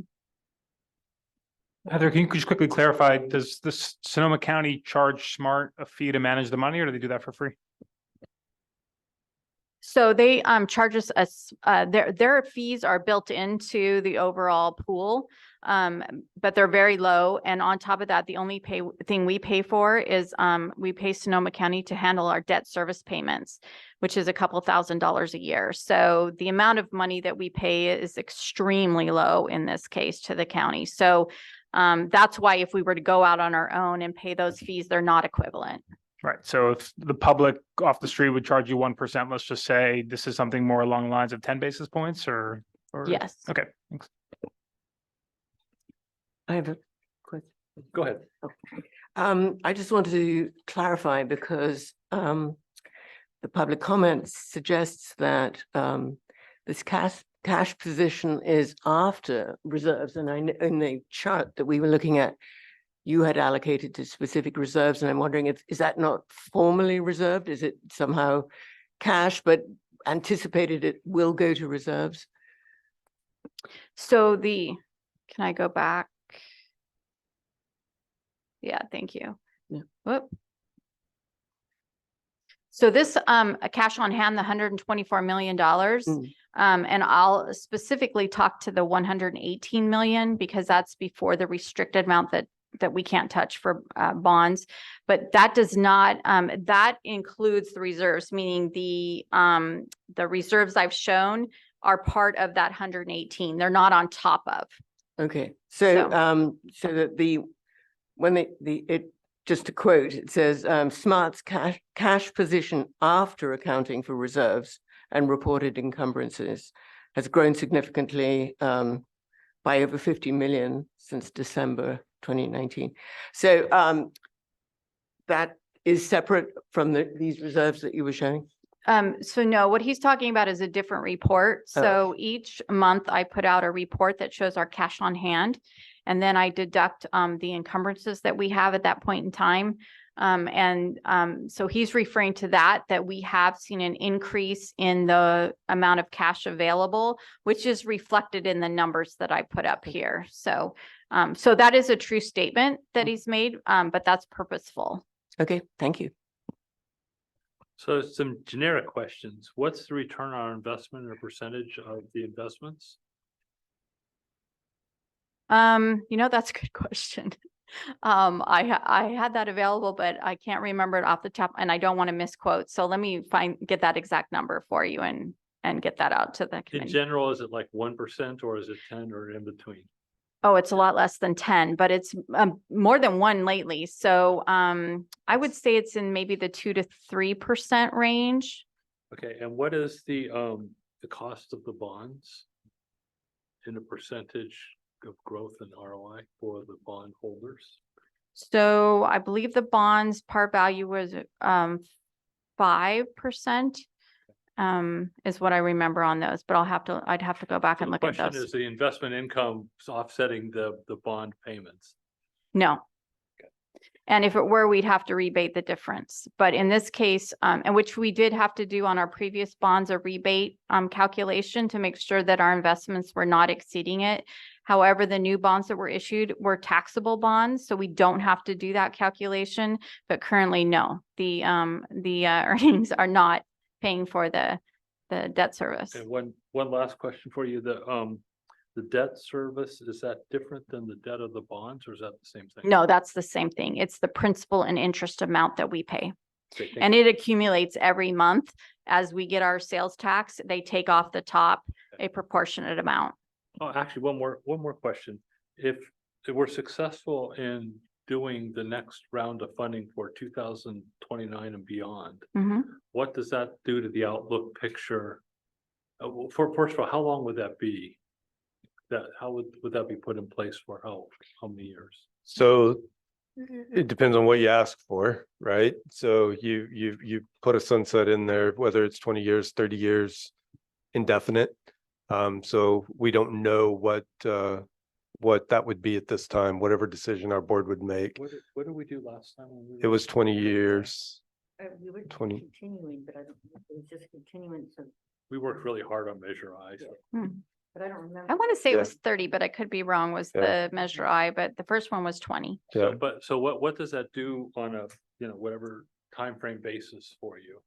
Heather, can you just quickly clarify, does this Sonoma County charge SMART a fee to manage the money, or do they do that for free? So they charge us their fees are built into the overall pool, but they're very low. And on top of that, the only thing we pay for is we pay Sonoma County to handle our debt service payments, which is a couple $1,000s a year. So the amount of money that we pay is extremely low in this case to the county. So that's why if we were to go out on our own and pay those fees, they're not equivalent. Right. So if the public off the street would charge you 1%, let's just say this is something more along the lines of 10 basis points or Yes. Okay. Thanks. I have a question. Go ahead. I just wanted to clarify because the public comment suggests that this cash position is after reserves, and in the chart that we were looking at, you had allocated to specific reserves, and I'm wondering if is that not formally reserved? Is it somehow cash, but anticipated it will go to reserves? So can I go back? Yeah, thank you. Yeah. Whoop. So this, a cash on hand, the $124 million. And I'll specifically talk to the 118 million because that's before the restricted amount that we can't touch for bonds. But that does not, that includes the reserves, meaning the reserves I've shown are part of that 118. They're not on top of. Okay, so so that just to quote, it says Smart's cash position after accounting for reserves and reported encumbrances has grown significantly by over 50 million since December 2019. So that is separate from these reserves that you were showing? So no, what he's talking about is a different report. Oh. So each month I put out a report that shows our cash on hand. And then I deduct the encumbrances that we have at that point in time. So he's referring to that we have seen an increase in the amount of cash available, which is reflected in the numbers that I put up here. So, so that is a true statement that he's made, but that's purposeful. Okay, thank you. So some generic questions. What's the return on investment or percentage of the investments? That's a good question. I had that available, but I can't remember it off the top and I don't want to misquote. So let me get that exact number for you and get that out to the In committee. general, is it like 1% or is it 10 or in between? Oh, it's a lot less than 10, but it's more than 1 lately. So I would say it's in maybe the 2 to 3% range. Okay, and what is the cost of the bonds in a percentage of growth and ROI for the bond holders? So I believe the bonds par value was 5%. Is what I remember on those, but I'd have to go back So and the look at question those. is the investment income offsetting the bond payments. No. And if it were, we'd have to rebate the difference. But in this case, and which we did have to do on our previous bonds, a rebate calculation to make sure that our investments were not exceeding it. However, the new bonds that were issued were taxable bonds, so we don't have to do that calculation. But currently, no, the earnings are not paying for the debt service. And one last question for you. The debt service, is that different than the debt of the bonds or is that the same thing? No, that's the same thing. It's the principal and interest amount that we pay. Okay, thank And you. it accumulates every month as we get our sales tax. They take off the top a proportionate amount. Oh, actually, one more question. If we're successful in doing the next round of funding for 2029 and beyond, Mhm. what does that do to the outlook picture? Well, first of all, how long would that be? How would that be put in place for how many years? So it depends on what you ask for, right? So you put a sunset in there, whether it's 20 years, 30 years, indefinite. So we don't know what that would be at this time, whatever decision our board would make. What did we do last time? When we It were- was 20 years. We were 20. continuing, but I don't, it was just continuance of, We worked really hard on Measure I. So. but I don't remember. I want to say it Yeah. was 30, but I could be wrong, was Yeah. the Measure I, but the first one was 20. Yeah. So what does that do on a, whatever timeframe basis for you?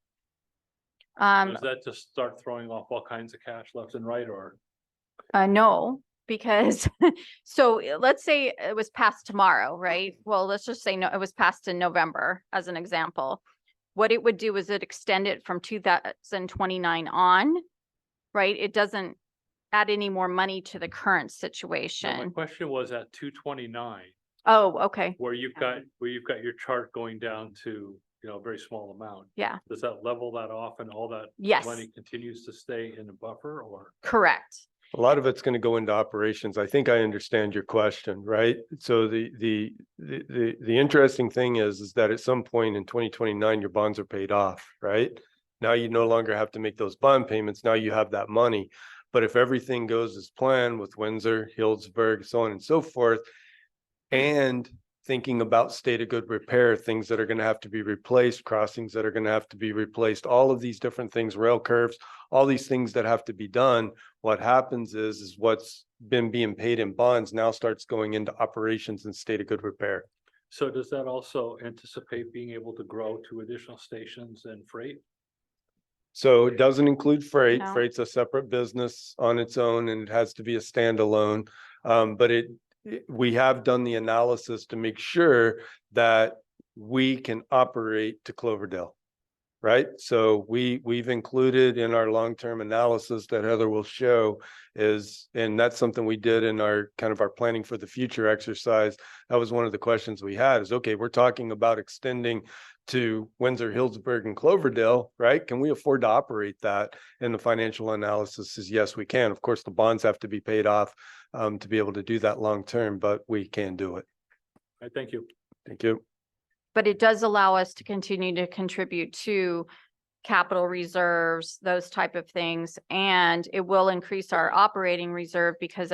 Does that just start throwing off all kinds of cash left and right or? No, because so let's say it was passed tomorrow, right? Well, let's just say no, it was passed in November as an example. What it would do is it extend it from 2029 on, right? It doesn't add any more money to the current No, my situation. question was at 229, Oh, okay. where you've got your chart going down to, a very small amount. Yeah. Does that level that off and all that Yes. money continues to stay in a buffer or? Correct. A lot of it's going to go into operations. I think I understand your question, right? So the interesting thing is that at some point in 2029, your bonds are paid off, right? Now you no longer have to make those bond payments. Now you have that money. But if everything goes as planned with Windsor, Healdsburg, so on and so forth, and thinking about state of good repair, things that are going to have to be replaced, crossings that are going to have to be replaced, all of these different things, rail curves, all these things that have to be done. What happens is what's been being paid in bonds now starts going into operations and state of good repair. So does that also anticipate being able to grow to additional stations and freight? So it doesn't include freight. No. Freight's a separate business on its own and it has to be a standalone. But we have done the analysis to make sure that we can operate to Cloverdale. Right? So we've included in our long-term analysis that Heather will show is, and that's something we did in our kind of our planning for the future exercise. That was one of the questions we had is, okay, we're talking about extending to Windsor, Healdsburg, and Cloverdale, right? Can we afford to operate that? And the financial analysis is yes, we can. Of course, the bonds have to be paid off to be able to do that long-term, but we can do it. All right, thank you. Thank you. But it does allow us to continue to contribute to capital reserves, those type of things. And it will increase our operating reserve because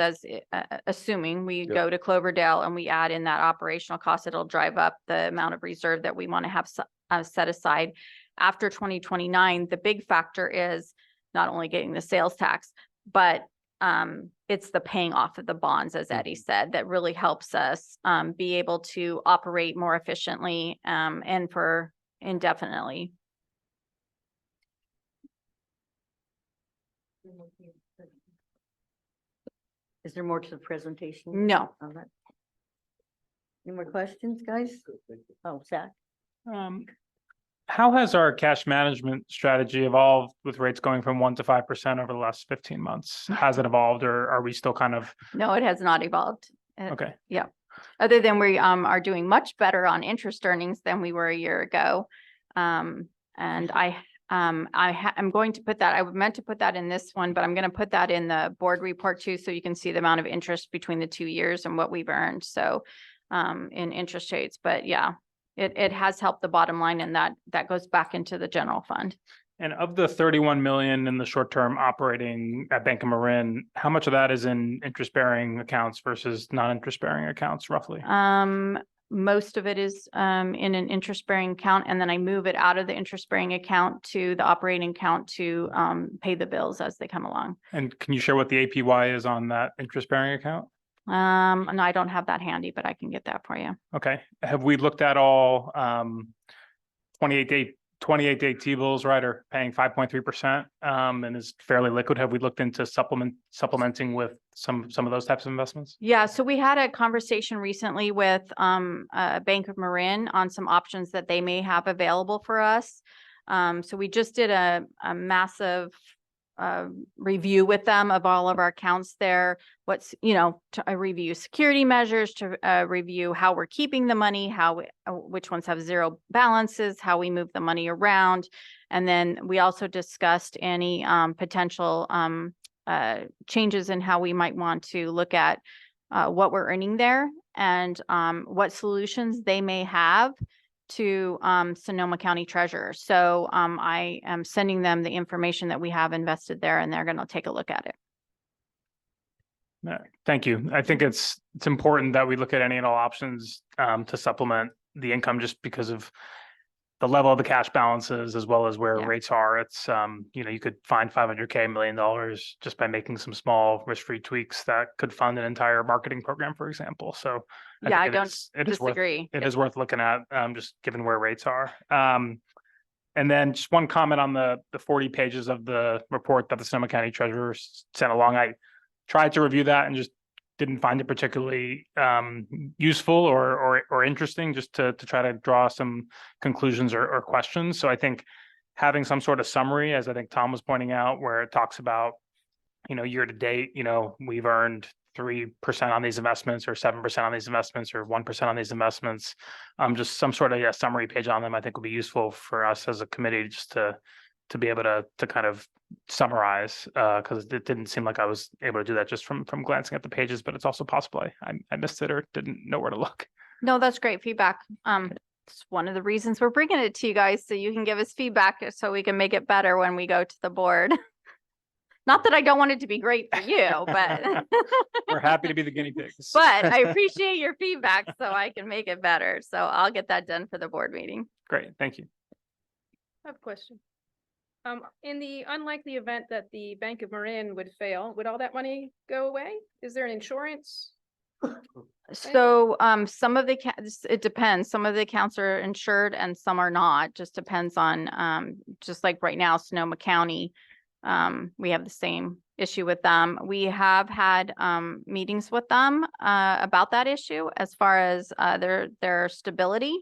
assuming we Yep. go to Cloverdale and we add in that operational cost, it'll drive up the amount of reserve that we want to have set aside. After 2029, the big factor is not only getting the sales tax, but it's the paying off of the bonds, as Eddie said, that really helps us be able to operate more efficiently and for indefinitely. Is there more to the presentation? No. All right. Any more questions, guys? Oh, Zach? How has our cash management strategy evolved with rates going from 1% to 5% over the last 15 months? Has it evolved or are we still kind of, No, it has not evolved. okay, Other than we are doing much better on interest earnings than we were a year ago. And I'm going to put that, I meant to put that in this one, but I'm going to put that in the board report too, so you can see the amount of interest between the 2 years and what we've earned. So in interest rates, but yeah, it has helped the bottom line, and that goes back into the general fund. and of the 31 million in the short-term operating at Bank of Marin, how much of that is in interest-bearing accounts versus non-interest-bearing accounts roughly? Most of it is in an interest-bearing account, and then I move it out of the interest-bearing account to the operating account to pay the bills as they come along. And can you share what the APY is on that interest-bearing account? No, I don't have that handy, but I can get that for you. Okay. Have we looked at all 28-day T-bills, right, are paying 5.3% and is fairly liquid? Have we looked into supplementing with some of those types of investments? Yeah, so we had a conversation recently with Bank of Marin on some options that they may have available for us. So we just did a massive review with them of all of our accounts there. What's, to review security measures, to review how we're keeping the money, which ones have zero balances, how we move the money around. And then we also discussed any potential changes in how we might want to look at what we're earning there and what solutions they may have to Sonoma County Treasurer. So I am sending them the information that we have invested there, and they're going to take a look at it. Thank you. I think it's important that we look at any and all options to supplement the income, just because of the level of the cash balances as well as where Yeah. rates are. It's you could find $500K, $1 million just by making some small risk-free tweaks that could fund an entire marketing program, for example. So Yeah, I think don't it is worth disagree. it is worth looking at, just given where rates are. And then just one comment on the 40 pages of the report that the Sonoma County Treasurer sent along. I tried to review that and just didn't find it particularly useful or interesting, just to try to draw some conclusions or questions. So I think having some sort of summary, as I think Tom was pointing out, where it talks about, year to date, we've earned 3% on these investments or 7% on these investments or 1% on these investments. Just some sort of summary page on them, I think would be useful for us as a committee just to to be able to kind of summarize, because it didn't seem like I was able to do that just from glancing at the pages, but it's also possible I missed it or didn't know where to look. No, that's great feedback. It's one of the reasons we're bringing it to you guys, so you can give us feedback so we can make it better when we go to the board. Not that I don't want it to be great for you, but We're happy to be the guinea pigs. but I appreciate your feedback so I can make it better. So I'll get that done for the board meeting. Great, thank you. I have a question. In the unlikely event that the Bank of Marin would fail, would all that money go away? Is there an insurance? So some of the it depends. Some of the accounts are insured and some are not. Just depends on just like right now, Sonoma County. We have the same issue with them. We have had meetings with them about that issue as far as their stability.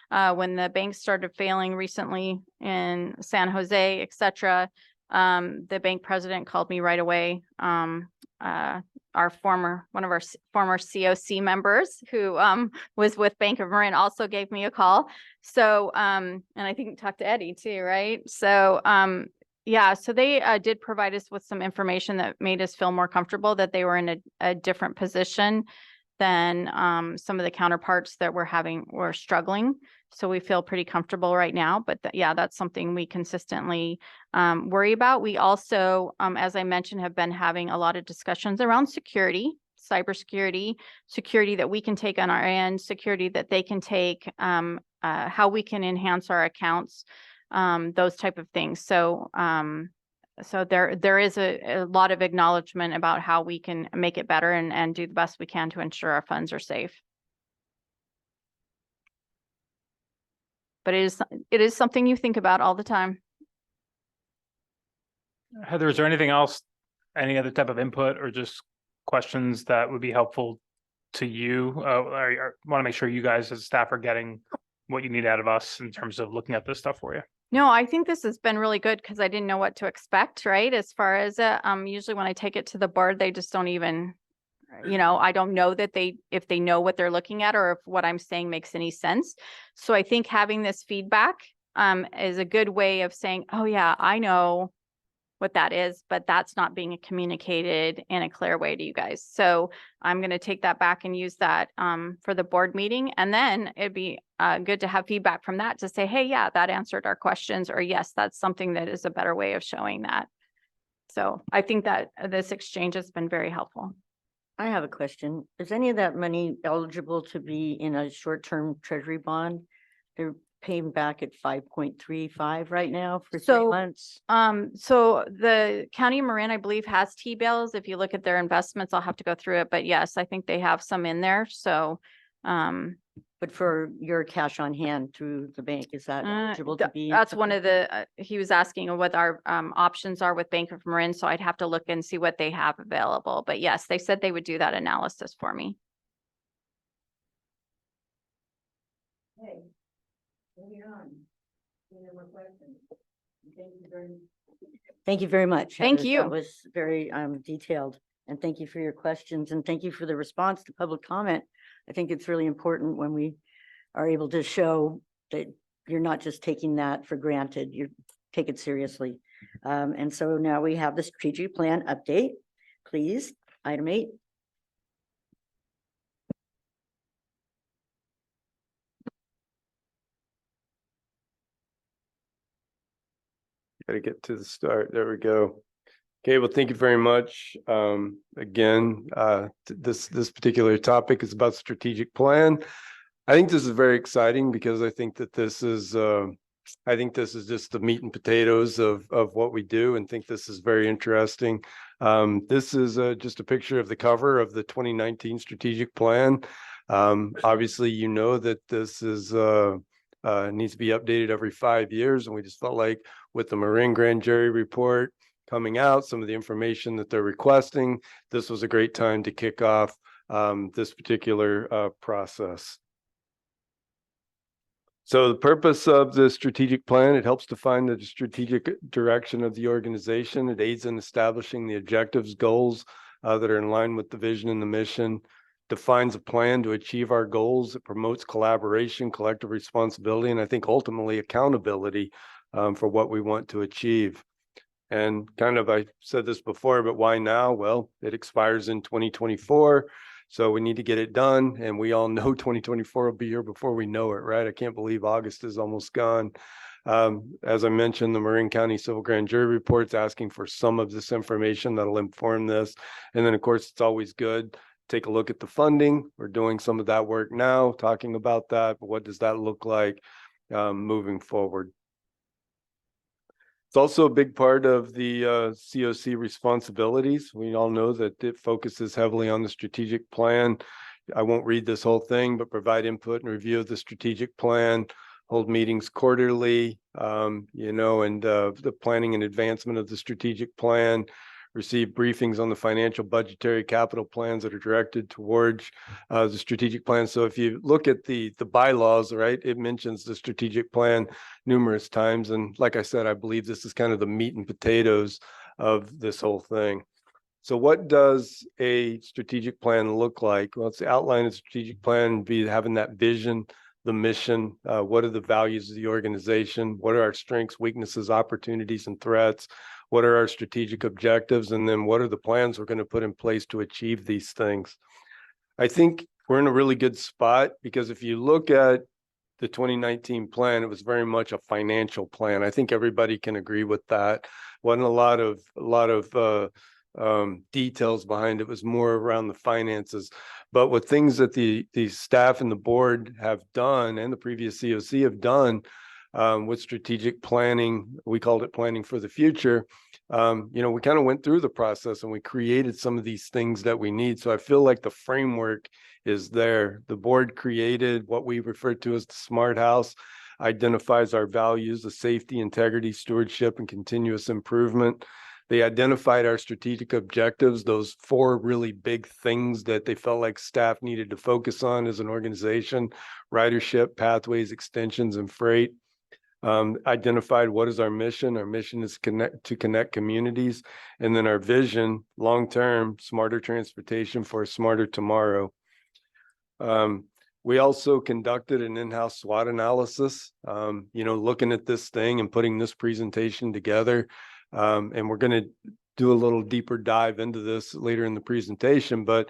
When the banks started failing recently in San Jose, et cetera, the bank president called me right away. One of our former COC members who was with Bank of Marin also gave me a call. So, and I think talked to Eddie too, right? So, yeah, so they did provide us with some information that made us feel more comfortable that they were in a different position than some of the counterparts that were struggling. So we feel pretty comfortable right now, but yeah, that's something we consistently worry about. We also, as I mentioned, have been having a lot of discussions around security, cybersecurity, security that we can take on our end, security that they can take, how we can enhance our accounts, those type of things. So, so there is a lot of acknowledgement about how we can make it better and do the best we can to ensure our funds are safe. But it is something you think about all the time. Heather, is there anything else, any other type of input or just questions that would be helpful to you? I want to make sure you guys as staff are getting what you need out of us in terms of looking at this stuff for you. No, I think this has been really good because I didn't know what to expect, right? As far as usually when I take it to the board, they just don't even, I don't know that if they know what they're looking at or if what I'm saying makes any sense. So I think having this feedback is a good way of saying, oh yeah, I know what that is, but that's not being communicated in a clear way to you guys. So I'm going to take that back and use that for the board meeting. And then it'd be good to have feedback from that to say, hey, yeah, that answered our questions, or yes, that's something that is a better way of showing that. So I think that this exchange has been very helpful. I have a question. Is any of that money eligible to be in a short-term treasury bond? They're paying back at 5.35 right now for 3 months. So the County of Marin, I believe, has T-bills. If you look at their investments, I'll have to go through it, but yes, I think they have some in there. So, but for your cash on hand through the bank, is that eligible to be? that's one of the, he was asking what our options are with Bank of Marin. So I'd have to look and see what they have available. But yes, they said they would do that analysis for me. Okay. Moving on. Any more questions? Thank you very much. Thank Heather. you. That was very detailed. And thank you for your questions and thank you for the response to public comment. I think it's really important when we are able to show that you're not just taking that for granted, you take it seriously. And so now we have the strategic plan update, please. Item 8. Got to get to the start. There we go. Okay, well, thank you very much. Again, this particular topic is about strategic plan. I think this is very exciting because I think that this is just the meat and potatoes of what we do, and think this is very interesting. This is just a picture of the cover of the 2019 strategic plan. Obviously, you know that this is needs to be updated every 5 years, and we just felt like with the Marin Grand Jury report coming out, some of the information that they're requesting, this was a great time to kick off this particular process. So the purpose of the strategic plan, it helps define the strategic direction of the organization. It aids in establishing the objectives, goals that are in line with the vision and the mission, defines a plan to achieve our goals. It promotes collaboration, collective responsibility, and I think ultimately accountability for what we want to achieve. And kind of, I said this before, but why now? Well, it expires in 2024. So we need to get it done. And we all know 2024 will be here before we know it, right? I can't believe August is almost gone. As I mentioned, the Marin County Civil Grand Jury report's asking for some of this information that'll inform this. And then, of course, it's always good. Take a look at the funding. We're doing some of that work now, talking about that. But what does that look like moving forward? It's also a big part of the COC responsibilities. We all know that it focuses heavily on the strategic plan. I won't read this whole thing, but provide input and review of the strategic plan, hold meetings quarterly, and the planning and advancement of the strategic plan, receive briefings on the financial, budgetary, capital plans that are directed towards the strategic plan. So if you look at the bylaws, right, it mentions the strategic plan numerous times. And like I said, I believe this is kind of the meat and potatoes of this whole thing. So what does a strategic plan look like? Well, it's the outline of the strategic plan, be having that vision, the mission, what are the values of the organization, what are our strengths, weaknesses, opportunities, and threats, what are our strategic objectives, and then what are the plans we're going to put in place to achieve these things. I think we're in a really good spot because if you look at the 2019 plan, it was very much a financial plan. I think everybody can agree with that. Wasn't a lot of details behind it. It was more around the finances. But with things that the staff and the board have done and the previous COC have done with strategic planning, we called it planning for the future. We kind of went through the process and we created some of these things that we need. So I feel like the framework is there. The board created what we refer to as the Smart House, identifies our values, the safety, integrity, stewardship, and continuous improvement. They identified our strategic objectives, those 4 really big things that they felt like staff needed to focus on as an organization: ridership, pathways, extensions, and freight. Identified what is our mission. Our mission is to connect communities. And then our vision, long-term, smarter transportation for a smarter tomorrow. We also conducted an in-house SWOT analysis, looking at this thing and putting this presentation together. And we're going to do a little deeper dive into this later in the presentation, but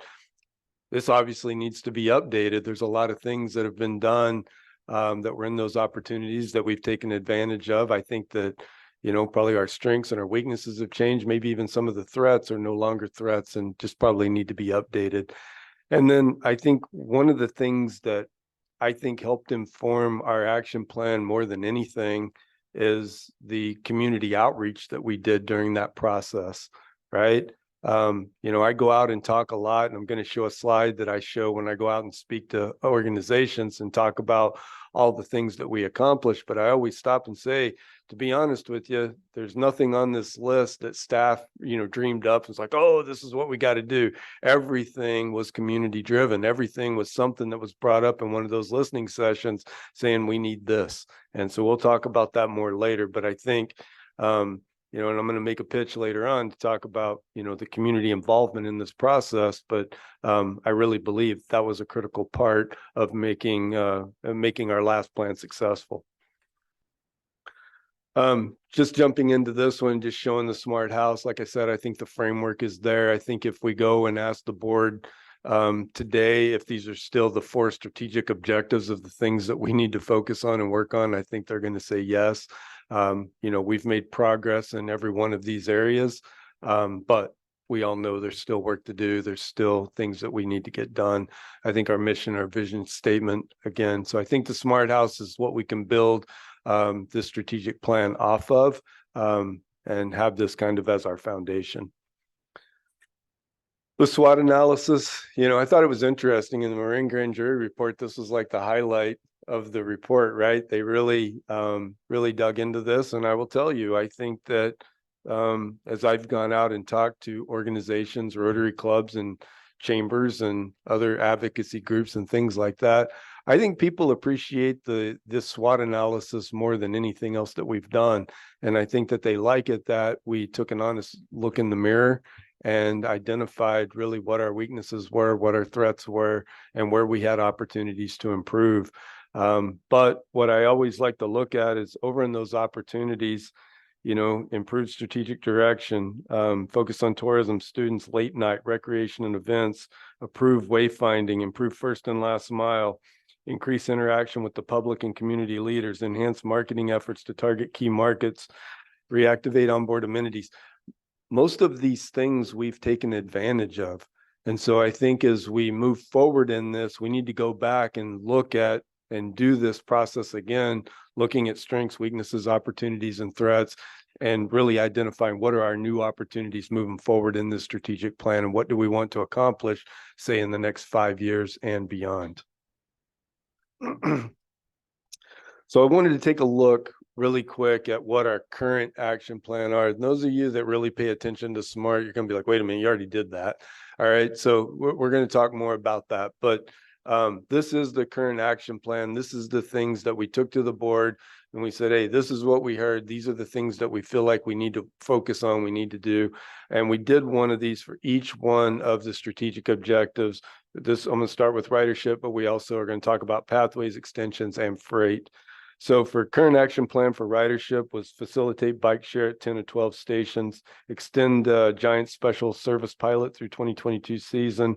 this obviously needs to be updated. There's a lot of things that have been done that were in those opportunities that we've taken advantage of. I think that, probably our strengths and our weaknesses have changed. Maybe even some of the threats are no longer threats and just probably need to be updated. And then I think one of the things that I think helped inform our action plan more than anything is the community outreach that we did during that process, right? I go out and talk a lot, and I'm going to show a slide that I show when I go out and speak to organizations and talk about all the things that we accomplished. But I always stop and say, to be honest with you, there's nothing on this list that staff, dreamed up. It's like, oh, this is what we got to do. Everything was community driven. Everything was something that was brought up in one of those listening sessions saying we need this. And so we'll talk about that more later. But I think, and I'm going to make a pitch later on to talk about, the community involvement in this process. But I really believe that was a critical part of making our last plan successful. Just jumping into this one, just showing the Smart House. Like I said, I think the framework is there. I think if we go and ask the board today, if these are still the 4 strategic objectives of the things that we need to focus on and work on, I think they're going to say yes. We've made progress in every one of these areas, but we all know there's still work to do. There's still things that we need to get done. I think our mission, our vision statement again. So I think the Smart House is what we can build this strategic plan off of and have this kind of as our foundation. The SWOT analysis, I thought it was interesting in the Marin Grand Jury report. This was like the highlight of the report, right? They really dug into this. And I will tell you, I think that as I've gone out and talked to organizations, Rotary clubs and chambers and other advocacy groups and things like that, I think people appreciate this SWOT analysis more than anything else that we've done. And I think that they like it that we took an honest look in the mirror and identified really what our weaknesses were, what our threats were, and where we had opportunities to improve. But what I always like to look at is over in those opportunities, improved strategic direction, focus on tourism, students, late night, recreation and events, improve wayfinding, improve first and last mile, increase interaction with the public and community leaders, enhance marketing efforts to target key markets, reactivate onboard amenities. Most of these things we've taken advantage of. And so I think as we move forward in this, we need to go back and look at and do this process again, looking at strengths, weaknesses, opportunities, and threats, and really identifying what are our new opportunities moving forward in this strategic plan and what do we want to accomplish, say, in the next 5 years and beyond. So I wanted to take a look really quick at what our current action plan are. And those of you that really pay attention to SMART, you're going to be like, wait a minute, you already did that. All right. So we're going to talk more about that. But this is the current action plan. This is the things that we took to the board and we said, hey, this is what we heard. These are the things that we feel like we need to focus on, we need to do. And we did one of these for each one of the strategic objectives. I'm going to start with ridership, but we also are going to talk about pathways, extensions, and freight. So for current action plan for ridership was facilitate bike share at 10 to 12 stations, extend Giant special service pilot through 2022 season,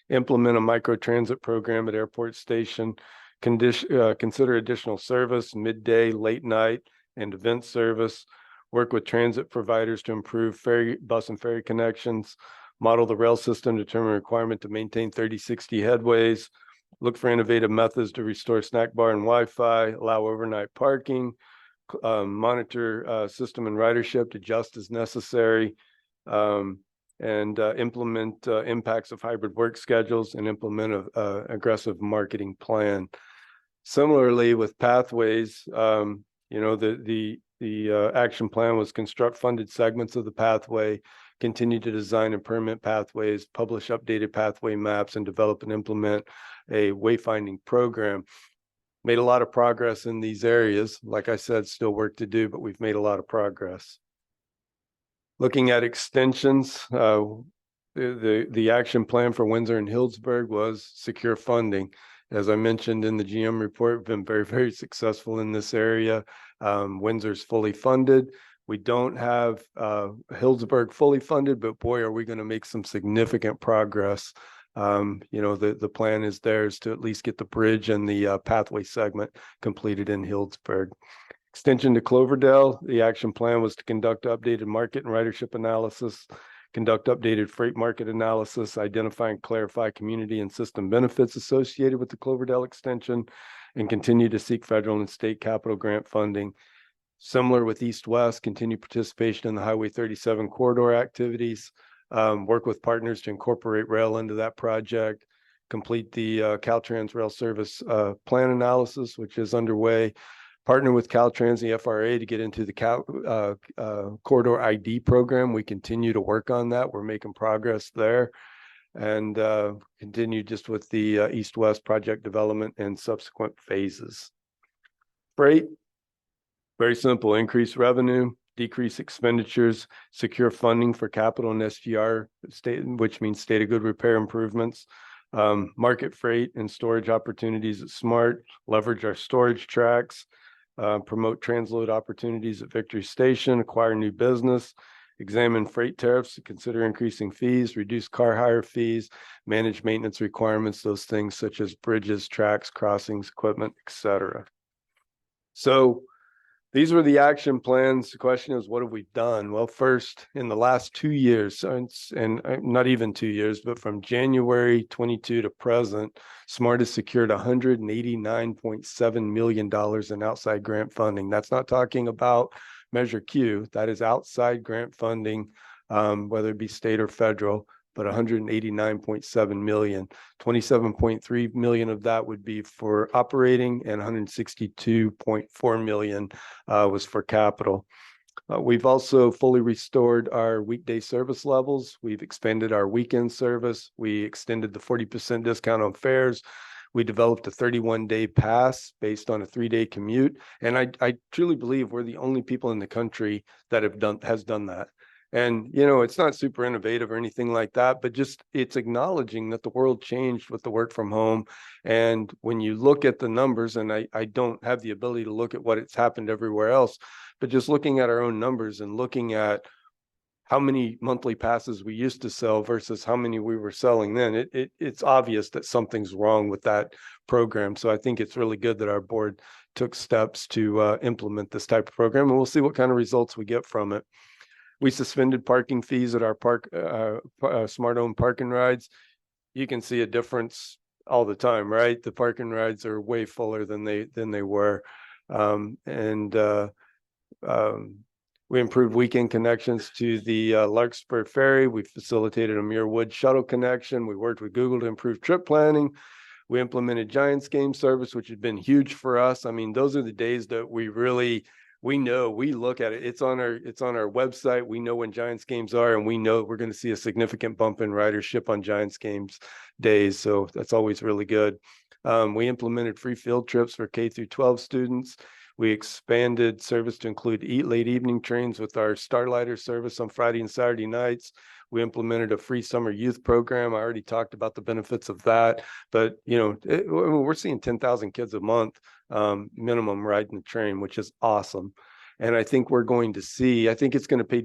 implement a micro transit program at airport station, consider additional service, midday, late night, and event service, work with transit providers to improve ferry, bus and ferry connections, model the rail system, determine requirement to maintain 30/60 headways, look for innovative methods to restore snack bar and Wi-Fi, allow overnight parking, monitor system and ridership to adjust as necessary, and implement impacts of hybrid work schedules and implement a aggressive marketing plan. Similarly, with pathways, the action plan was construct funded segments of the pathway, continue to design and permit pathways, publish updated pathway maps, and develop and implement a wayfinding program. Made a lot of progress in these areas. Like I said, still work to do, but we've made a lot of progress. Looking at extensions, the action plan for Windsor and Healdsburg was secure funding. As I mentioned in the GM report, we've been very, very successful in this area. Windsor's fully funded. We don't have Healdsburg fully funded, but boy, are we going to make some significant progress. The plan is theirs to at least get the bridge and the pathway segment completed in Healdsburg. Extension to Cloverdale, the action plan was to conduct updated market and ridership analysis, conduct updated freight market analysis, identify and clarify community and system benefits associated with the Cloverdale extension, and continue to seek federal and state capital grant funding. Similar with East-West, continue participation in the Highway 37 corridor activities, work with partners to incorporate rail into that project, complete the Caltrans rail service plan analysis, which is underway, partner with Caltrans and the FRA to get into the corridor ID program. We continue to work on that. We're making progress there, and continue just with the East-West project development and subsequent phases. Freight, very simple, increase revenue, decrease expenditures, secure funding for capital and SGR, which means state of good repair improvements, market freight and storage opportunities at SMART, leverage our storage tracks, promote transload opportunities at Victory Station, acquire new business, examine freight tariffs to consider increasing fees, reduce car hire fees, manage maintenance requirements, those things such as bridges, tracks, crossings, equipment, etc. So these were the action plans. The question is, what have we done? Well, first, in the last 2 years, and not even 2 years, but from January 22 to present, SMART has secured $189.7 million in outside grant funding. That's not talking about Measure Q. That is outside grant funding, whether it be state or federal, but 189.7 million. 27.3 million of that would be for operating, and 162.4 million was for capital. We've also fully restored our weekday service levels. We've expanded our weekend service. We extended the 40% discount on fares. We developed a 31-day pass based on a 3-day commute. And I truly believe we're the only people in the country that has done that. And, you know, it's not super innovative or anything like that, but just it's acknowledging that the world changed with the work from home. And when you look at the numbers, and I don't have the ability to look at what it's happened everywhere else, but just looking at our own numbers and looking at how many monthly passes we used to sell versus how many we were selling then, it's obvious that something's wrong with that program. So I think it's really good that our board took steps to implement this type of program, and we'll see what kind of results we get from it. We suspended parking fees at our smart home parking rides. You can see a difference all the time, right? The parking rides are way fuller than they were. We improved weekend connections to the Larkspur Ferry. We facilitated a Muirwood shuttle connection. We worked with Google to improve trip planning. We implemented Giants game service, which had been huge for us. I mean, those are the days that we know, we look at it. It's on our website. We know when Giants games are, and we know we're going to see a significant bump in ridership on Giants games days. So that's always really good. We implemented free field trips for K through 12 students. We expanded service to include late evening trains with our Starlighter service on Friday and Saturday nights. We implemented a free summer youth program. I already talked about the benefits of that, but you know, we're seeing 10,000 kids a month minimum riding the train, which is awesome. And I think we're going to see, I think it's going to pay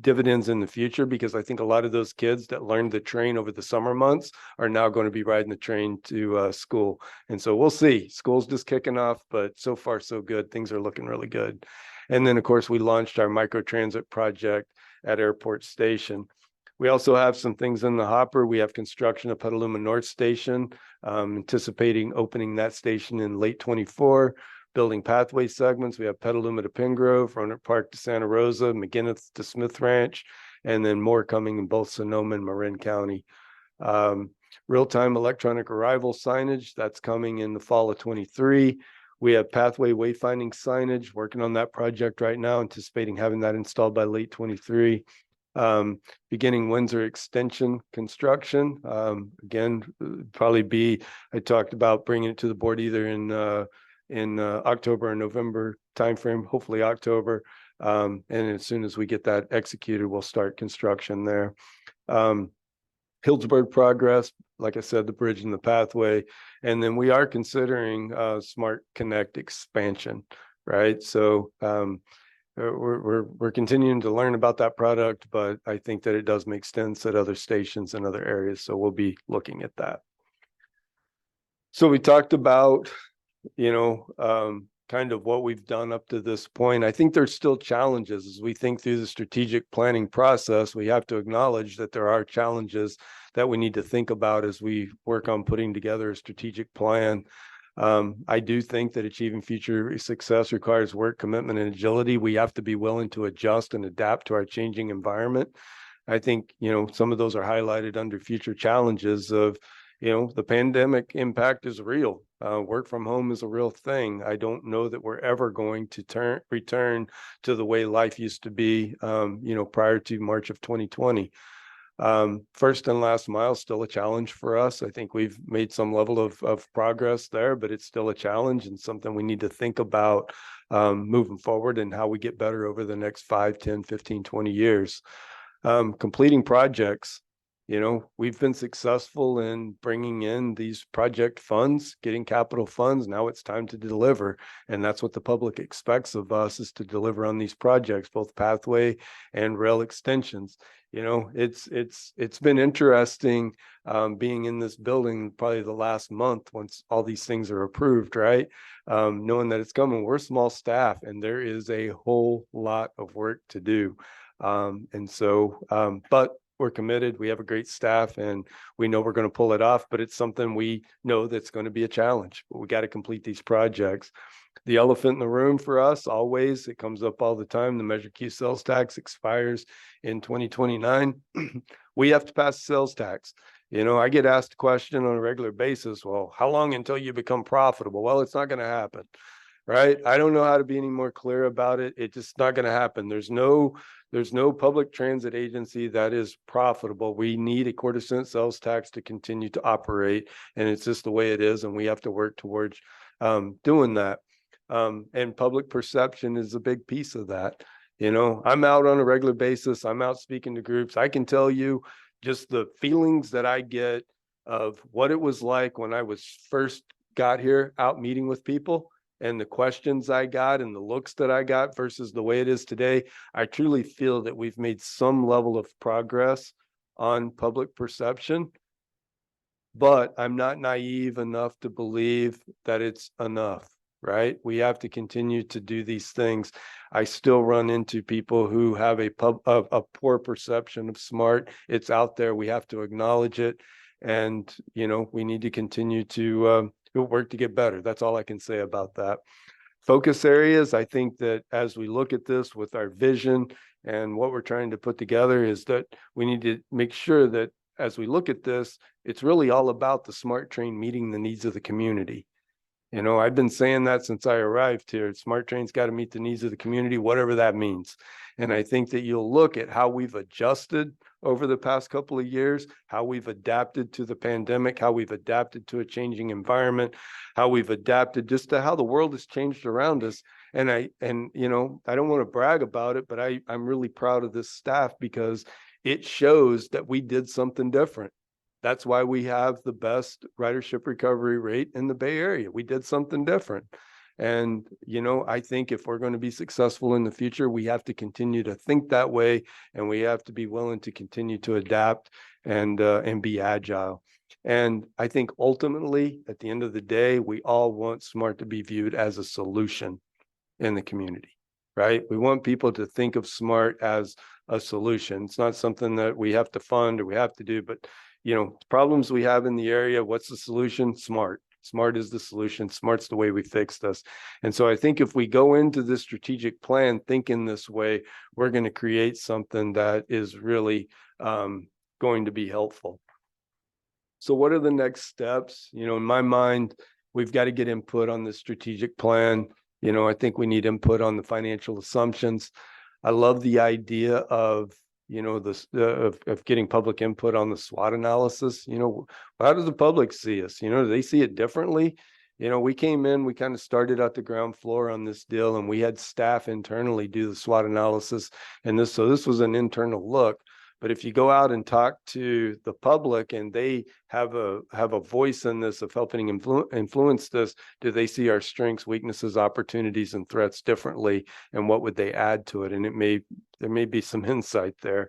dividends in the future, because I think a lot of those kids that learned the train over the summer months are now going to be riding the train to school. And so we'll see. School's just kicking off, but so far so good. Things are looking really good. And then of course we launched our microtransit project at Airport Station. We also have some things in the hopper. We have construction of Petaluma North Station, anticipating opening that station in late 24. Building pathway segments. We have Petaluma to Pingrove, Roanoke Park to Santa Rosa, McGinnis to Smith Ranch, and then more coming in both Sonoma and Marin County. Real-time electronic arrival signage, that's coming in the fall of 23. We have pathway wayfinding signage, working on that project right now, anticipating having that installed by late 23. Beginning Windsor extension construction. Again, I talked about bringing it to the board either in October or November timeframe, hopefully October. And as soon as we get that executed, we'll start construction there. Hillsburg progress, like I said, the bridge and the pathway. And then we are considering Smart Connect expansion, right? So we're continuing to learn about that product, but I think that it does make sense at other stations and other areas. So we'll be looking at that. So we talked about, you know, kind of what we've done up to this point. I think there's still challenges as we think through the strategic planning process. We have to acknowledge that there are challenges that we need to think about as we work on putting together a strategic plan. I do think that achieving future success requires work, commitment, and agility. We have to be willing to adjust and adapt to our changing environment. I think, you know, some of those are highlighted under future challenges of, you know, the pandemic impact is real. Work from home is a real thing. I don't know that we're ever going to return to the way life used to be, you know, prior to March of 2020. First and last mile still a challenge for us. I think we've made some level of progress there, but it's still a challenge and something we need to think about moving forward and how we get better over the next 5, 10, 15, 20 years. Completing projects. You know, we've been successful in bringing in these project funds, getting capital funds. Now it's time to deliver. And that's what the public expects of us, is to deliver on these projects, both pathway and rail extensions. You know, it's been interesting being in this building probably the last month once all these things are approved, right? Knowing that it's coming. We're small staff and there is a whole lot of work to do. But we're committed. We have a great staff and we know we're going to pull it off, but it's something we know that's going to be a challenge, but we got to complete these projects. The elephant in the room for us, always, it comes up all the time. The Measure Q sales tax expires in 2029. We have to pass the sales tax. You know, I get asked a question on a regular basis. Well, how long until you become profitable? Well, it's not going to happen. Right? I don't know how to be any more clear about it. It's just not going to happen. There's no public transit agency that is profitable. We need a 1/4 sales tax to continue to operate, and it's just the way it is, and we have to work towards doing that. And public perception is a big piece of that. You know, I'm out on a regular basis. I'm out speaking to groups. I can tell you just the feelings that I get of what it was like when I was first got here out meeting with people, and the questions I got and the looks that I got versus the way it is today. I truly feel that we've made some level of progress on public perception, but I'm not naive enough to believe that it's enough, right? We have to continue to do these things. I still run into people who have a poor perception of SMART. It's out there. We have to acknowledge it. And, you know, we need to continue to work to get better. That's all I can say about that. Focus areas, I think that as we look at this with our vision and what we're trying to put together, is that we need to make sure that as we look at this, it's really all about the SMART train meeting the needs of the community. You know, I've been saying that since I arrived here. SMART train's got to meet the needs of the community, whatever that means. And I think that you'll look at how we've adjusted over the past couple of years, how we've adapted to the pandemic, how we've adapted to a changing environment, how we've adapted just to how the world has changed around us. And you know, I don't want to brag about it, but I'm really proud of this staff because it shows that we did something different. That's why we have the best ridership recovery rate in the Bay Area. We did something different. And, you know, I think if we're going to be successful in the future, we have to continue to think that way, and we have to be willing to continue to adapt and be agile. And I think ultimately, at the end of the day, we all want SMART to be viewed as a solution in the community, right? We want people to think of SMART as a solution. It's not something that we have to fund or we have to do, but you know, problems we have in the area, what's the solution? SMART. SMART is the solution. SMART's the way we fix this. And so I think if we go into this strategic plan thinking this way, we're going to create something that is really going to be helpful. So what are the next steps? You know, in my mind, we've got to get input on the strategic plan. You know, I think we need input on the financial assumptions. I love the idea of, you know, this of getting public input on the SWOT analysis. You know, how does the public see us? You know, do they see it differently? You know, we came in, we kind of started at the ground floor on this deal, and we had staff internally do the SWOT analysis. And so this was an internal look. But if you go out and talk to the public and they have a voice in this of helping influence this, do they see our strengths, weaknesses, opportunities, and threats differently? And what would they add to it? And there may be some insight there.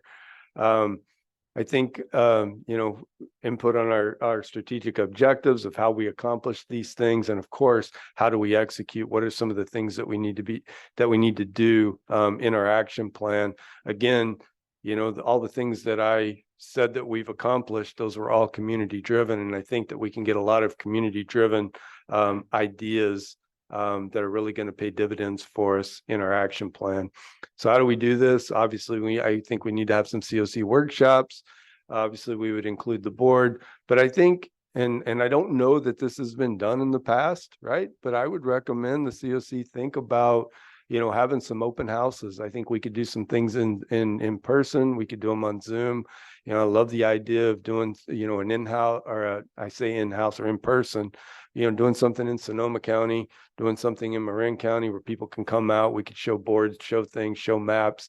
I think, you know, input on our strategic objectives of how we accomplish these things. And of course, how do we execute? What are some of the things that we need to do in our action plan? Again, you know, all the things that I said that we've accomplished, those were all community driven. And I think that we can get a lot of community driven ideas that are really going to pay dividends for us in our action plan. So how do we do this? Obviously, I think we need to have some COC workshops. Obviously, we would include the board, but I think, and I don't know that this has been done in the past, right? But I would recommend the COC think about, you know, having some open houses. I think we could do some things in person. We could do them on Zoom. You know, I love the idea of doing, you know, an in-house, or I say in-house or in person, you know, doing something in Sonoma County, doing something in Marin County where people can come out. We could show boards, show things, show maps,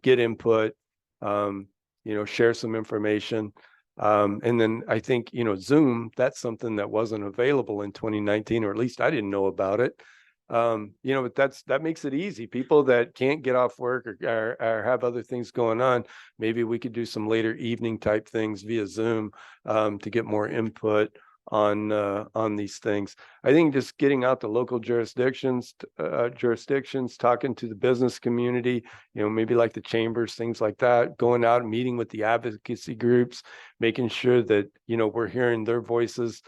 get input, you know, share some information. And then I think, you know, Zoom, that's something that wasn't available in 2019, or at least I didn't know about it. You know, but that makes it easy. People that can't get off work or have other things going on, maybe we could do some later evening type things via Zoom to get more input on these things. I think just getting out to local jurisdictions, talking to the business community, you know, maybe like the chambers, things like that, going out and meeting with the advocacy groups, making sure that, you know, we're hearing their voices,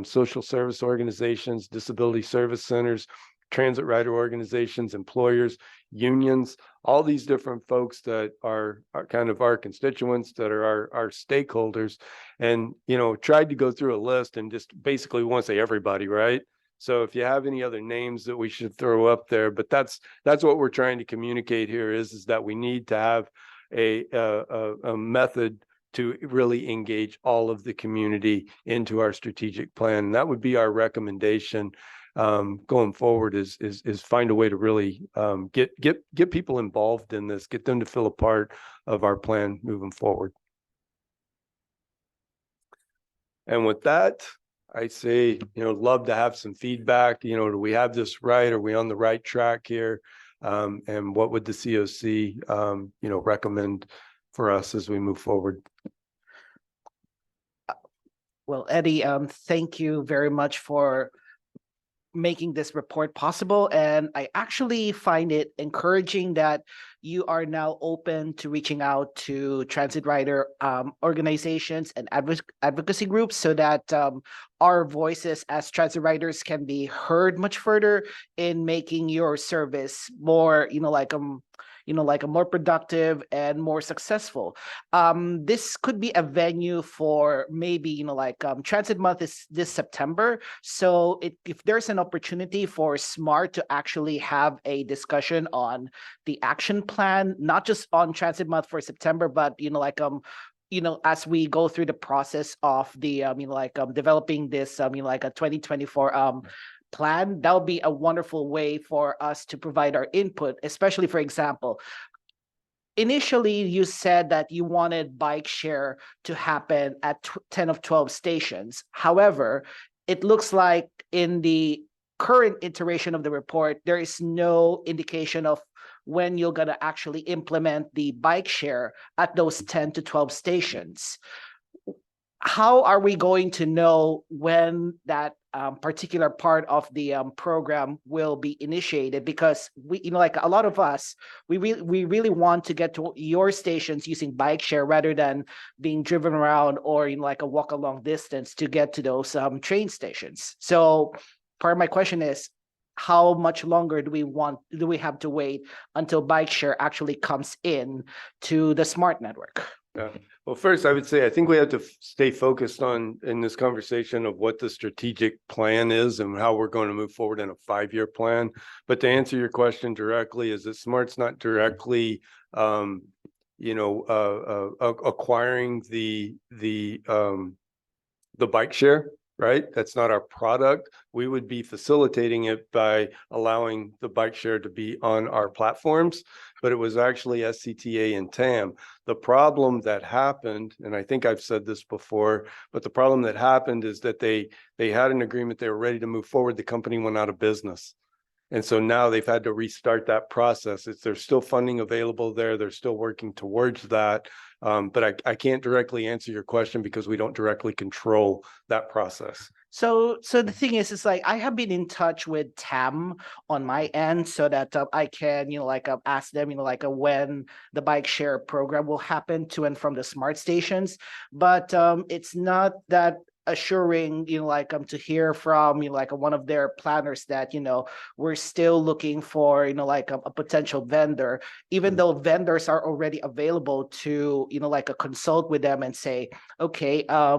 social service organizations, disability service centers, transit rider organizations, employers, unions, all these different folks that are kind of our constituents, that are our stakeholders. And, you know, tried to go through a list and just basically want to say everybody, right? So if you have any other names that we should throw up there, but that's what we're trying to communicate here is that we need to have a method to really engage all of the community into our strategic plan. And that would be our recommendation. going forward is find a way to really get people involved in this, get them to feel a part of our plan moving forward. And with that, I say, love to have some feedback. Do we have this right? Are we on the right track here? And what would the COC, recommend for us as we move forward? Well, Eddie, thank you very much for making this report possible. And I actually find it encouraging that you are now open to reaching out to transit rider organizations and advocacy groups so that our voices as transit riders can be heard much further in making your service more, like a more productive and more successful. This could be a venue for maybe, Transit Month is this September. So if there's an opportunity for SMART to actually have a discussion on the action plan, not just on Transit Month for September, but, as we go through the process of the, developing this, a 2024 plan, that would be a wonderful way for us to provide our input, especially, for example, initially you said that you wanted bike share to happen at 10 of 12 stations. However, it looks like in the current iteration of the report, there is no indication of when you're going to actually implement the bike share at those 10 to 12 stations. How are we going to know when that particular part of the program will be initiated? Because we, a lot of us, we really want to get to your stations using bike share rather than being driven around or a walk along distance to get to those train stations. So part of my question is, how much longer do we have to wait until bike share actually comes in to the SMART network? Yeah. Well, first, I would say I think we have to stay focused in this conversation of what the strategic plan is and how we're going to move forward in a 5-year plan. But to answer your question directly, is that SMART's not directly, acquiring the bike share, right? That's not our product. We would be facilitating it by allowing the bike share to be on our platforms, but it was actually SCTA and TAM. The problem that happened, and I think I've said this before, but the problem that happened is that they had an agreement, they were ready to move forward, the company went out of business. And so now they've had to restart that process. There's still funding available there. They're still working towards that. But I can't directly answer your question because we don't directly control that process. So the thing is I have been in touch with TAM on my end so that I can, ask them, when the bike share program will happen to and from the SMART stations. But it's not that assuring, to hear from, one of their planners that, we're still looking for, a potential vendor, even though vendors are already available to, consult with them and say, okay, I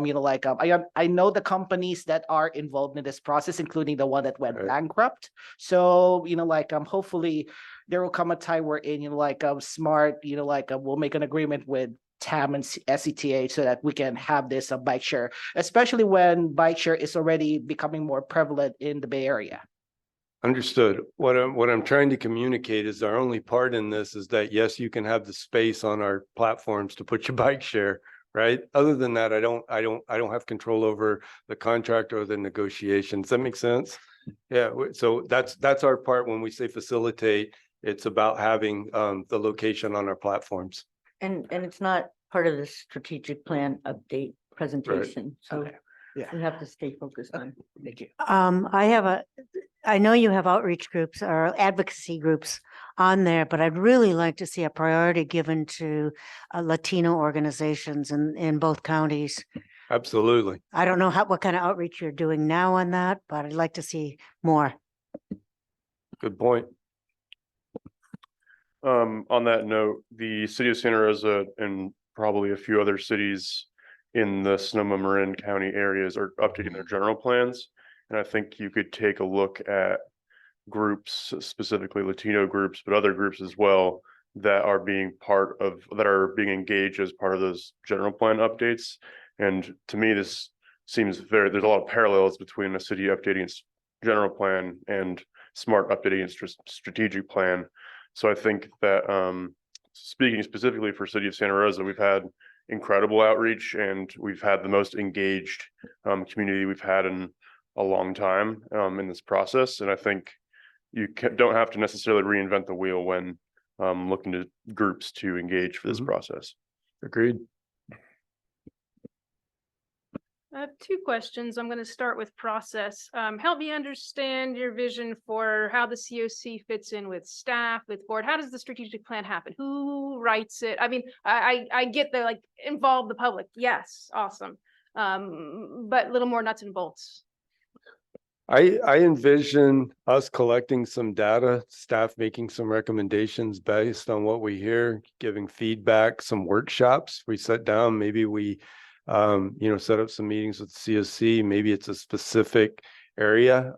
know the companies that are involved in this process, including the one that went bankrupt. So, hopefully there will come a time where SMART, we'll make an agreement with TAM and SCTA so that we can have this bike share, especially when bike share is already becoming more prevalent in the Bay Area. Understood. What I'm trying to communicate is our only part in this is that, yes, you can have the space on our platforms to put your bike share, right? Other than that, I don't have control over the contract or the negotiations. Does that make sense? Yeah. So that's our part. When we say facilitate, it's about having the location on our platforms. And it's not part of the strategic plan update presentation, so Okay. Yeah. we have to stay focused on. Thank you. I know you have outreach groups or advocacy groups on there, but I'd really like to see a priority given to Latino organizations in both counties. Absolutely. I don't know what kind of outreach you're doing now on that, but I'd like to see more. Good point. On that note, the city of Santa Rosa and probably a few other cities in the Sonoma-Marin County areas are updating their general plans. And I think you could take a look at groups, specifically Latino groups, but other groups as well, that are being engaged as part of those general plan updates. And to me, this seems there's a lot of parallels between a city updating its general plan and smart updating and strategic plan. So I think that speaking specifically for City of Santa Rosa, we've had incredible outreach and we've had the most engaged community we've had in a long time in this process. And I think you don't have to necessarily reinvent the wheel when looking to groups to engage for this process. Agreed. I have two questions. I'm going to start with process. Help me understand your vision for how the COC fits in with staff, with board. How does the strategic plan happen? Who writes it? I mean, I get the like involve the public. Yes, awesome. But a little more nuts and bolts. I envision us collecting some data, staff making some recommendations based on what we hear, giving feedback, some workshops. We sit down, maybe we set up some meetings with COC. Maybe it's a specific area.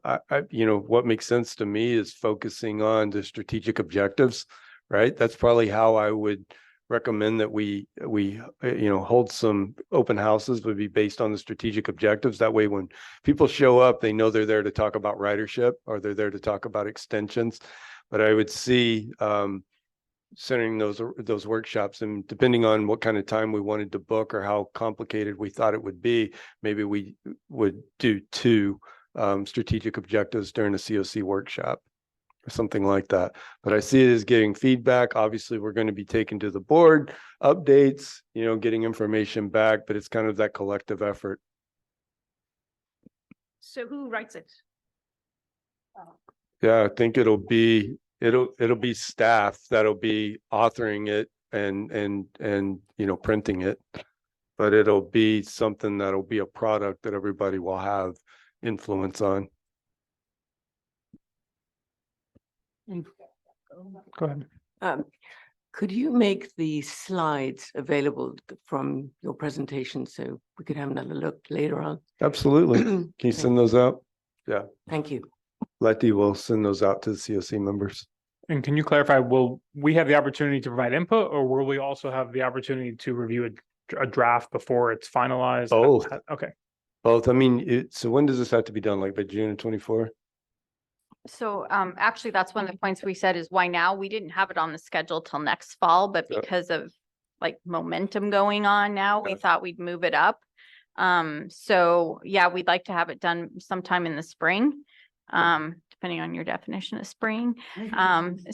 What makes sense to me is focusing on the strategic objectives, right? That's probably how I would recommend that we hold some open houses, would be based on the strategic objectives. That way, when people show up, they know they're there to talk about ridership or they're there to talk about extensions. But I would see centering those workshops, and depending on what kind of time we wanted to book or how complicated we thought it would be, maybe we would do 2 strategic objectives during a COC workshop or something like that. But I see it as getting feedback. Obviously, we're going to be taking to the board updates, getting information back, but it's kind of that collective effort. So who writes it? Yeah, I think it'll be staff that'll be authoring it and printing it, but it'll be something that'll be a product that everybody will have influence on. Go ahead. Could you make the slides available from your presentation so we could have another look later on? Absolutely. Can you send those out? Yeah. Thank you. Letty will send those out to the COC members. And can you clarify, will we have the opportunity to provide input, or will we also have the opportunity to review a draft before it's finalized? Both. Okay. Both. I mean, so when does this have to be done? Like by June of 24? So actually, that's one of the points we said is why now? We didn't have it on the schedule till next fall, but Yep. because of like momentum going on now, we Yeah. thought we'd move it up. So yeah, we'd like to have it done sometime in the spring, depending on your definition of spring. When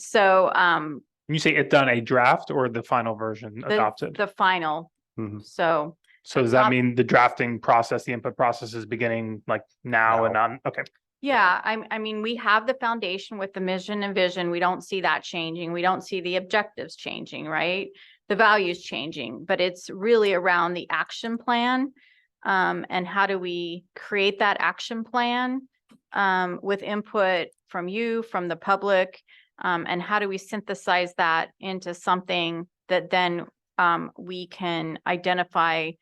you say it done, a draft or the final version adopted? The final. Mhm. So So does that mean the drafting process, the input process is beginning like now and on? Okay. yeah, I mean, we have the foundation with the mission and vision. We don't see that changing. We don't see the objectives changing, right? The values changing, but it's really around the action plan. And how do we create that action plan with input from you, from the public? And how do we synthesize that into something that then we can identify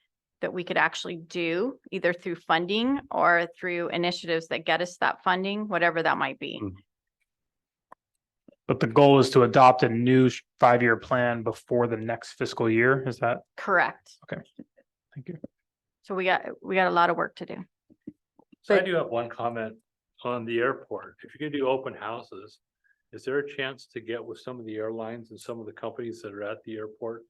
that we could actually do either through funding or through initiatives that get us that funding, whatever that might be. Mhm. But the goal is to adopt a new 5-year plan before the next fiscal year. Is that? Correct. Thank you. So we got a lot of work to do. So I do have one comment on the airport. If you're gonna do open houses, is there a chance to get with some of the airlines and some of the companies that are at the airport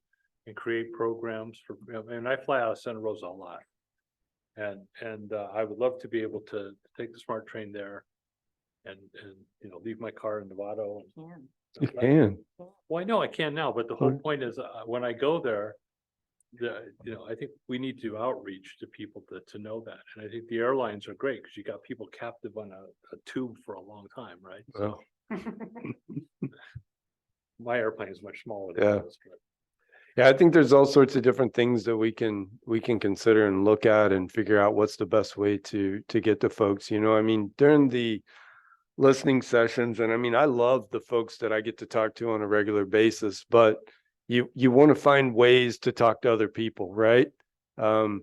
and create programs for, and I fly out of Santa Rosa a lot. And I would love to be able to take the SMART train there and leave my car in Novato. You can. Well, I know I can now, but the whole point is when I go there, I think we need to outreach to people to know that. And I think the airlines are great because you got people captive on a tube for a long time, right? Well, My airplane is much smaller than Yeah. those, but yeah, I think there's all sorts of different things that we can consider and look at and figure out what's the best way to get to folks. I mean, during the listening sessions, and I mean, I love the folks that I get to talk to on a regular basis, but you want to find ways to talk to other people, right? And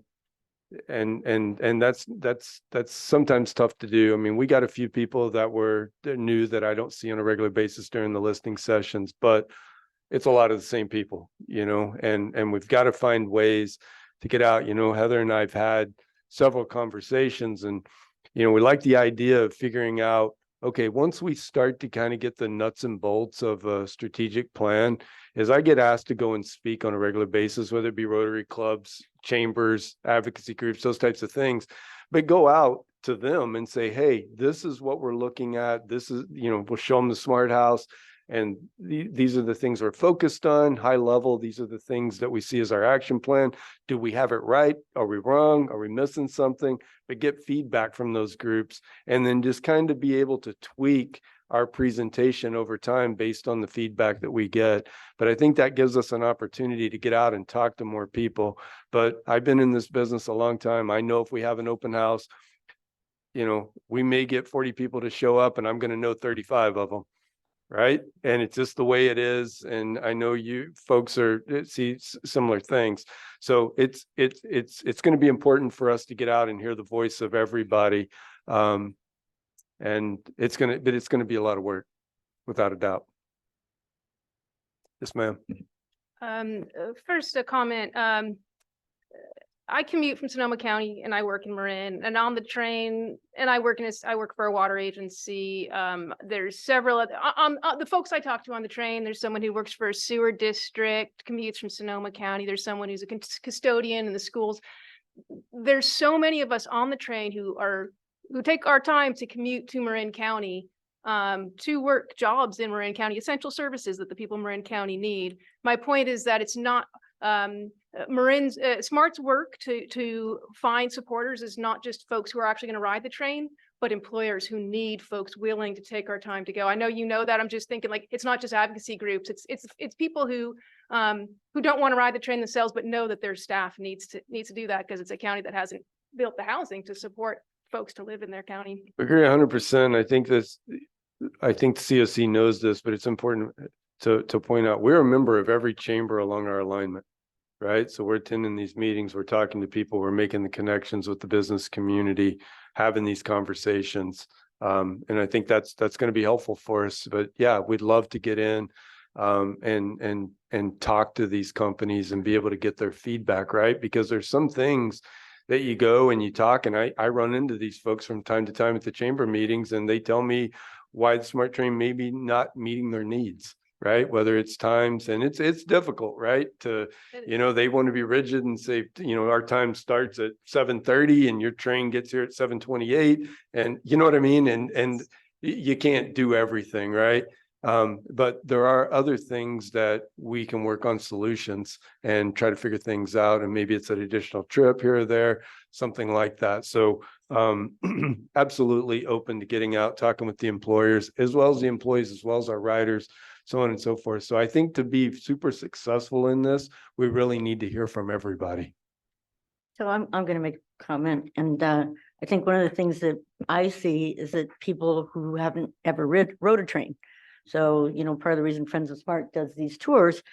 that's sometimes tough to do. I mean, we got a few people that were new that I don't see on a regular basis during the listening sessions, but it's a lot of the same people, and we've got to find ways to get out. Heather and I've had several conversations, and we like the idea of figuring out, okay, once we start to kind of get the nuts and bolts of a strategic plan, as I get asked to go and speak on a regular basis, whether it be Rotary clubs, chambers, advocacy groups, those types of things, but go out to them and say, hey, this is what we're looking at. This is, we'll show them the smart house. And these are the things we're focused on, high level. These are the things that we see as our action plan. Do we have it right? Are we wrong? Are we missing something? But get feedback from those groups and then just kind of be able to tweak our presentation over time based on the feedback that we get. But I think that gives us an opportunity to get out and talk to more people. But I've been in this business a long time. I know if we have an open house, we may get 40 people to show up and I'm going to know 35 of them. Right. And it's just the way it is. And I know you folks see similar things. So it's going to be important for us to get out and hear the voice of everybody. And it's going to be a lot of work, without a doubt. Yes, ma'am. First, a comment. I commute from Sonoma County and I work in Marin, and on the train, and I work for a water agency. There's several the folks I talk to on the train. There's someone who works for a sewer district, commutes from Sonoma County. There's someone who's a custodian in the schools. There's so many of us on the train who take our time to commute to Marin County to work jobs in Marin County, essential services that the people in Marin County need. My point is that it's not Marin's SMART's work to find supporters is not just folks who are actually going to ride the train, but employers who need folks willing to take our time to go. I know you know that. I'm just thinking, like, it's not just advocacy groups. It's people who don't want to ride the train themselves, but know that their staff needs to do that because it's a county that hasn't built the housing to support folks to live in their county. I agree 100%. I think the COC knows this, but it's important to point out we're a member of every chamber along our alignment. Right. So we're attending these meetings, we're talking to people, we're making the connections with the business community, having these conversations. And I think that's going to be helpful for us. But yeah, we'd love to get in and talk to these companies and be able to get their feedback, right? Because there's some things that you go and you talk, and I run into these folks from time to time at the chamber meetings, and they tell me why the smart train may be not meeting their needs. Right. Whether it's times, and it's difficult, right? They want to be rigid and say, our time starts at 7:30 and your train gets here at 7:28. And you know what I mean? And you can't do everything, right? But there are other things that we can work on solutions and try to figure things out. And maybe it's an additional trip here or there, something like that. So absolutely open to getting out, talking with the employers, as well as the employees, as well as our riders, so on and so forth. So I think to be super successful in this, we really need to hear from everybody. So I'm going to make a comment, and I think one of the things that I see is that people who haven't ever rode a train. So, part of the reason Friends of Smart does these tours.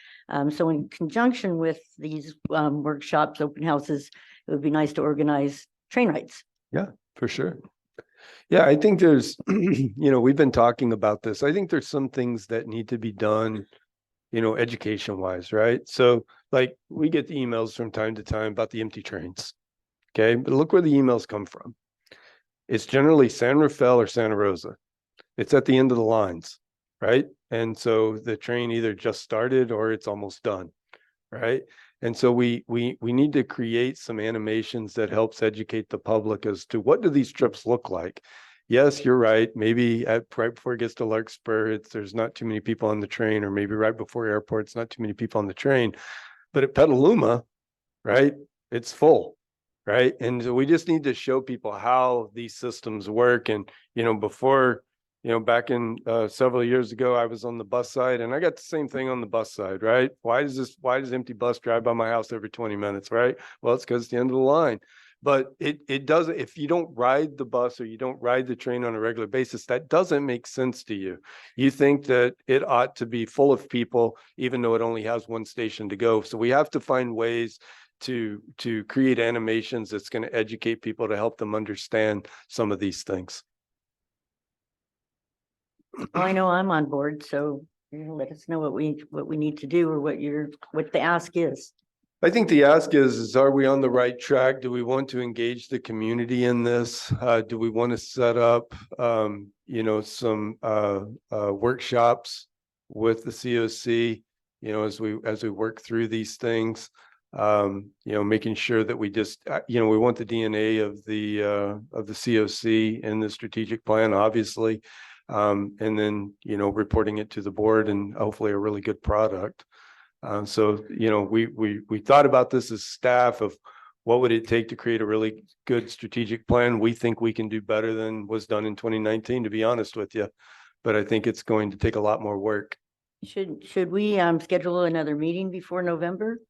So in conjunction with these workshops, open houses, it would be nice to organize train rides. Yeah, for sure. Yeah, I think there's, we've been talking about this. I think there's some things that need to be done, education wise, right? So like we get the emails from time to time about the empty trains. Okay. But look where the emails come from. It's generally San Rafael or Santa Rosa. It's at the end of the lines, right? And so the train either just started or it's almost done, right? And so we need to create some animations that helps educate the public as to what do these trips look like. Yes, you're right. Maybe right before it gets to Larkspur, there's not too many people on the train, or maybe right before airport, it's not too many people on the train. But at Petaluma, right, it's full, right? And so we just need to show people how these systems work. And, before, back in several years ago, I was on the bus side and I got the same thing on the bus side, right? Why does empty bus drive by my house every 20 minutes, right? Well, it's because it's the end of the line. But it doesn't, if you don't ride the bus or you don't ride the train on a regular basis, that doesn't make sense to you. You think that it ought to be full of people, even though it only has one station to go. So we have to find ways to create animations that's going to educate people to help them understand some of these things. Well, I know I'm on board, so let us know what we need to do, or what the ask is. I think the ask is are we on the right track? Do we want to engage the community in this? Do we want to set up, some workshops with the COC, as we work through these things? Making sure that we just, we want the DNA of the COC in the strategic plan, obviously. And then, reporting it to the board and hopefully a really good product. So, we thought about this as staff of what would it take to create a really good strategic plan? We think we can do better than was done in 2019, to be honest with you. But I think it's going to take a lot more work. Should we schedule another meeting before November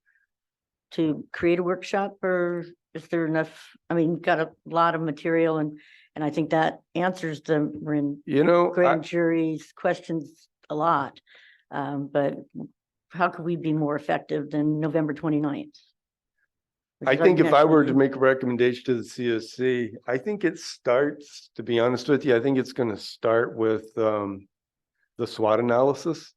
to create a workshop, or is there enough? I mean, got a lot of material and I think that answers the grand jury's questions a lot. But how could we be more effective than November 29th? I think if I were to make a recommendation to the COC, I think it starts, to be honest with you, I think it's going to start with the SWOT analysis.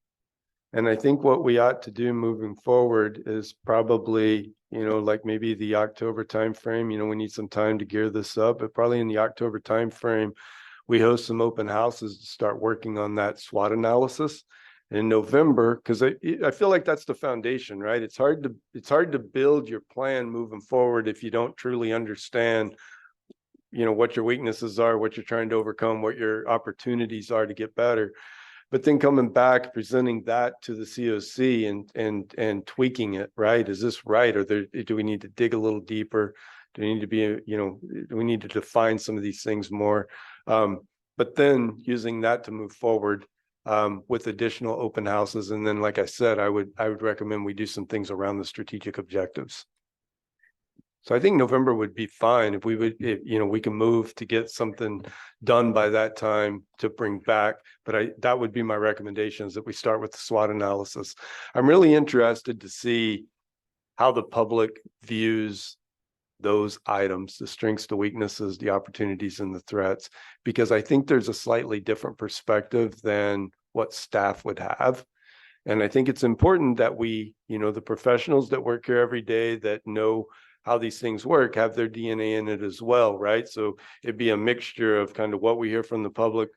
And I think what we ought to do moving forward is probably, like maybe the October timeframe, we need some time to gear this up, but probably in the October timeframe, we host some open houses to start working on that SWOT analysis. In November, because I feel like that's the foundation, right? It's hard to build your plan moving forward if you don't truly understand, what your weaknesses are, what you're trying to overcome, what your opportunities are to get better. But then coming back, presenting that to the COC and tweaking it, right? Is this right? Or do we need to dig a little deeper? Do we need to be, do we need to define some of these things more? But then using that to move forward. With additional open houses. And then, like I said, I would recommend we do some things around the strategic objectives. So I think November would be fine if we can move to get something done by that time to bring back. But that would be my recommendation, is that we start with the SWOT analysis. I'm really interested to see how the public views those items, the strengths, the weaknesses, the opportunities, and the threats, because I think there's a slightly different perspective than what staff would have. And I think it's important that we, the professionals that work here every day that know how these things work, have their DNA in it as well, right? So it'd be a mixture of kind of what we hear from the public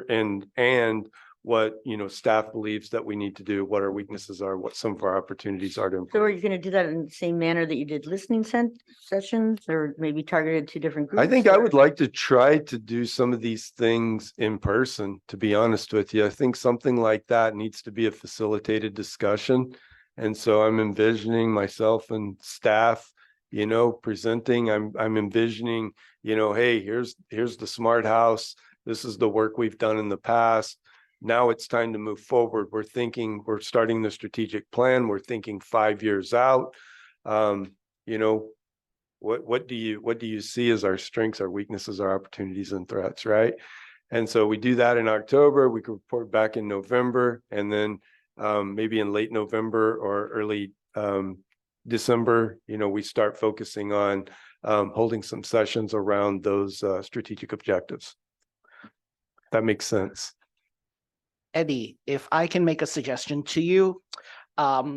and what, staff believes that we need to do, what our weaknesses are, what some of our opportunities are to improve. So are you going to do that in the same manner that you did listening sessions, or maybe targeted to different groups? I think I would like to try to do some of these things in person, to be honest with you. I think something like that needs to be a facilitated discussion. And so I'm envisioning myself and staff, presenting. I'm envisioning, hey, here's the smart house. This is the work we've done in the past. Now it's time to move forward. We're starting the strategic plan. We're thinking 5 years out. What do you see as our strengths, our weaknesses, our opportunities and threats, right? And so we do that in October. We can report back in November, and then maybe in late November or early December, we start focusing on holding some sessions around those strategic objectives. That makes sense. Eddie, if I can make a suggestion to you,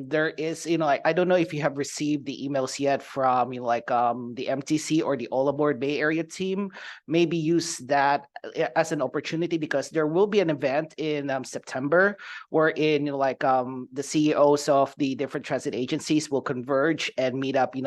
there is, I don't know if you have received the emails yet from, the MTC or the All Aboard Bay Area team. Maybe use that as an opportunity, because there will be an event in September wherein, the CEOs of the different transit agencies will converge and meet up, in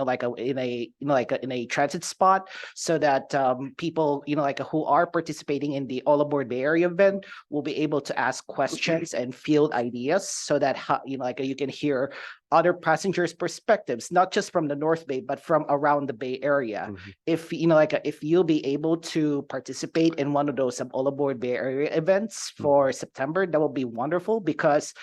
a transit spot, so that people, who are participating in the All Aboard Bay Area event will be able to ask questions and field ideas, so that you can hear other passengers' perspectives, not just from the North Bay, but from around the Bay Area. Mm-hmm. If you'll be able to participate in one of those All Aboard Bay Area events for September, that will be wonderful, because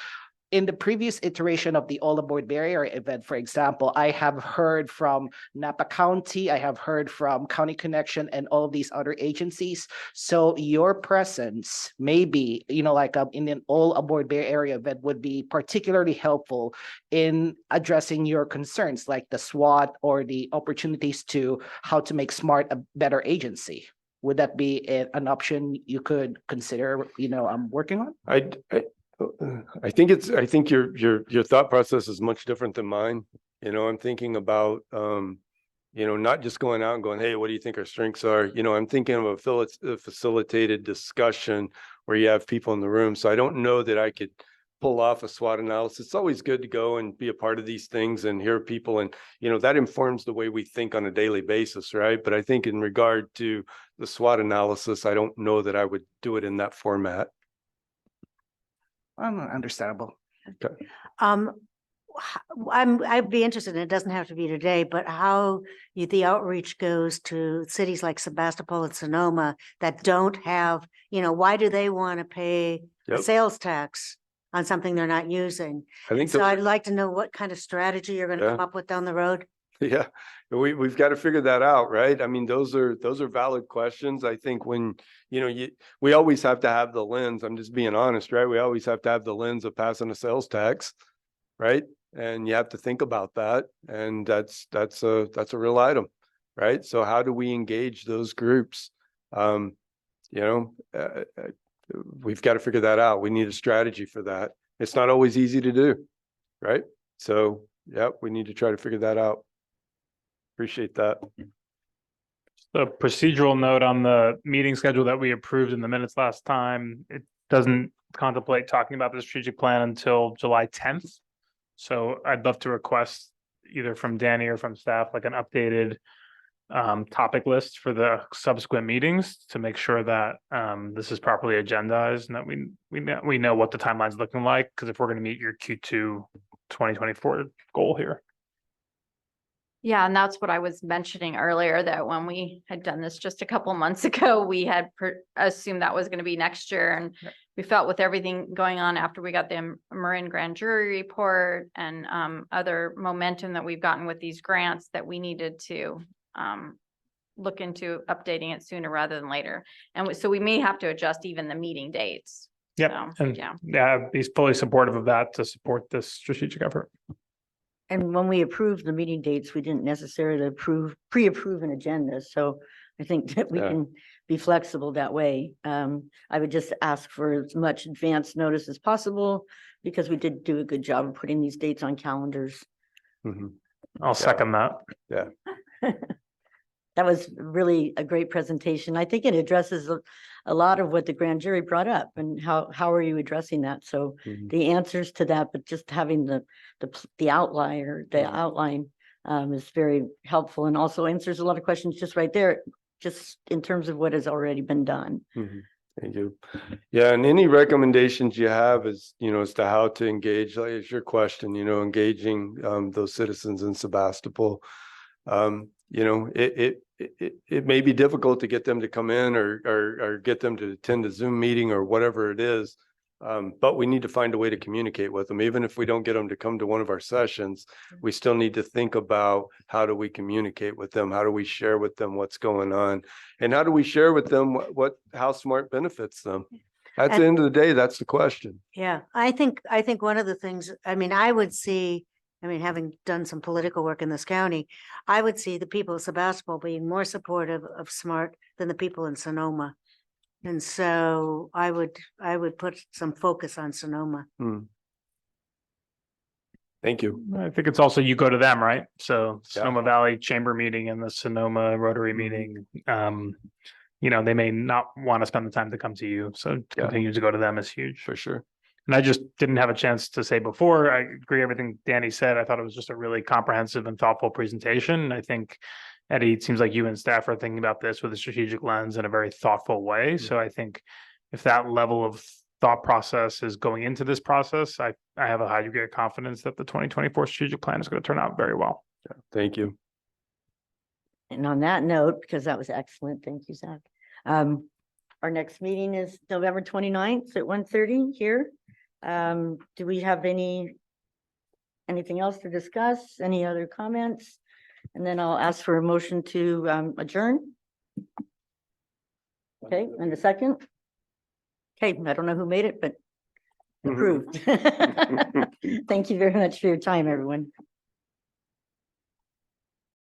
in the previous iteration of the All Aboard Bay Area event, for example, I have heard from Napa County, I have heard from County Connection and all of these other agencies. So your presence, maybe, in an All Aboard Bay Area event, would be particularly helpful in addressing your concerns, like the SWOT or the opportunities to how to make SMART a better agency. Would that be an option you could consider, working on? I think your thought process is much different than mine. I'm thinking about, not just going out and going, hey, what do you think our strengths are? I'm thinking of a facilitated discussion where you have people in the room. So I don't know that I could pull off a SWOT analysis. It's always good to go and be a part of these things and hear people. And, that informs the way we think on a daily basis, right? But I think in regard to the SWOT analysis, I don't know that I would do it in that format. Understandable. I'd be interested, and it doesn't have to be today, but how the outreach goes to cities like Sebastopol and Sonoma that don't have, why do they want to pay a Yep. sales tax on something they're not using? I think So I'd like to know what kind of strategy you're going to Yeah. come up with down the road. Yeah, we've got to figure that out, right? I mean, those are valid questions. I think when, we always have to have the lens, I'm just being honest, right? We always have to have the lens of passing a sales tax, right? And you have to think about that. And that's a real item, right? So how do we engage those groups? We've got to figure that out. We need a strategy for that. It's not always easy to do, right? So, yeah, we need to try to figure that out. Appreciate that. The procedural note on the meeting schedule that we approved in the minutes last time, it doesn't contemplate talking about the strategic plan until July 10th. So I'd love to request either from Danny or from staff, like an updated topic list for the subsequent meetings to make sure that this is properly agendized and that we know what the timeline's looking like. Because if we're going to meet your Q2 2024 goal here. Yeah, and that's what I was mentioning earlier, that when we had done this just a couple months ago, we had assumed that was going to be next year. And we felt with everything going on after we got the Marin grand jury report and other momentum that we've gotten with these grants, that we needed to look into updating it sooner rather than later. And so we may have to adjust even the meeting dates. Yeah, So, and yeah. he's fully supportive of that to support this strategic effort. And when we approved the meeting dates, we didn't necessarily pre-approve an agenda. So I think that we Yeah. can be flexible that way. I would just ask for as much advance notice as possible because we did do a good job of putting these dates on calendars. Mhm. I'll second that. Yeah. That was really a great presentation. I think it addresses a lot of what the grand jury brought up and how are you addressing that? So Mhm. the answers to that, but just having the outline is very helpful and also answers a lot of questions just right there, just in terms of what has already been done. Mhm. Thank you. Yeah, and any recommendations you have as to how to engage, like it's your question, engaging those citizens in Sebastopol. It may be difficult to get them to come in or get them to attend a Zoom meeting or whatever it is. But we need to find a way to communicate with them. Even if we don't get them to come to one of our sessions, we still need to think about how do we communicate with them? How do we share with them what's going on? And how do we share with them how SMART benefits them? At the end of the day, that's the question. Yeah, I think one of the things, having done some political work in this county, I would see the people of Sebastopol being more supportive of SMART than the people in Sonoma. And so I would put some focus on Sonoma. Thank you. I think it's also you go to them, right? So Yeah. Sonoma Valley Chamber meeting and the Sonoma Rotary meeting, they may not want to spend the time to come to you. So continue to go to them is huge. For sure. And I just didn't have a chance to say before, I agree everything Danny said. I thought it was just a really comprehensive and thoughtful presentation. I think, Eddie, it seems like you and staff are thinking about this with a strategic lens in a very thoughtful way. So I think if that level of thought process is going into this process, I have a high degree of confidence that the 2024 strategic plan is going to turn out very well. Yeah. Thank you. And on that note, because that was excellent, thank you, Zach. Our next meeting is November 29th at 1:30 here. Do we have anything else to discuss? Any other comments? And then I'll ask for a motion to adjourn. Okay, and a second. Okay, I don't know who made it, but approved. Thank you very much for your time, everyone.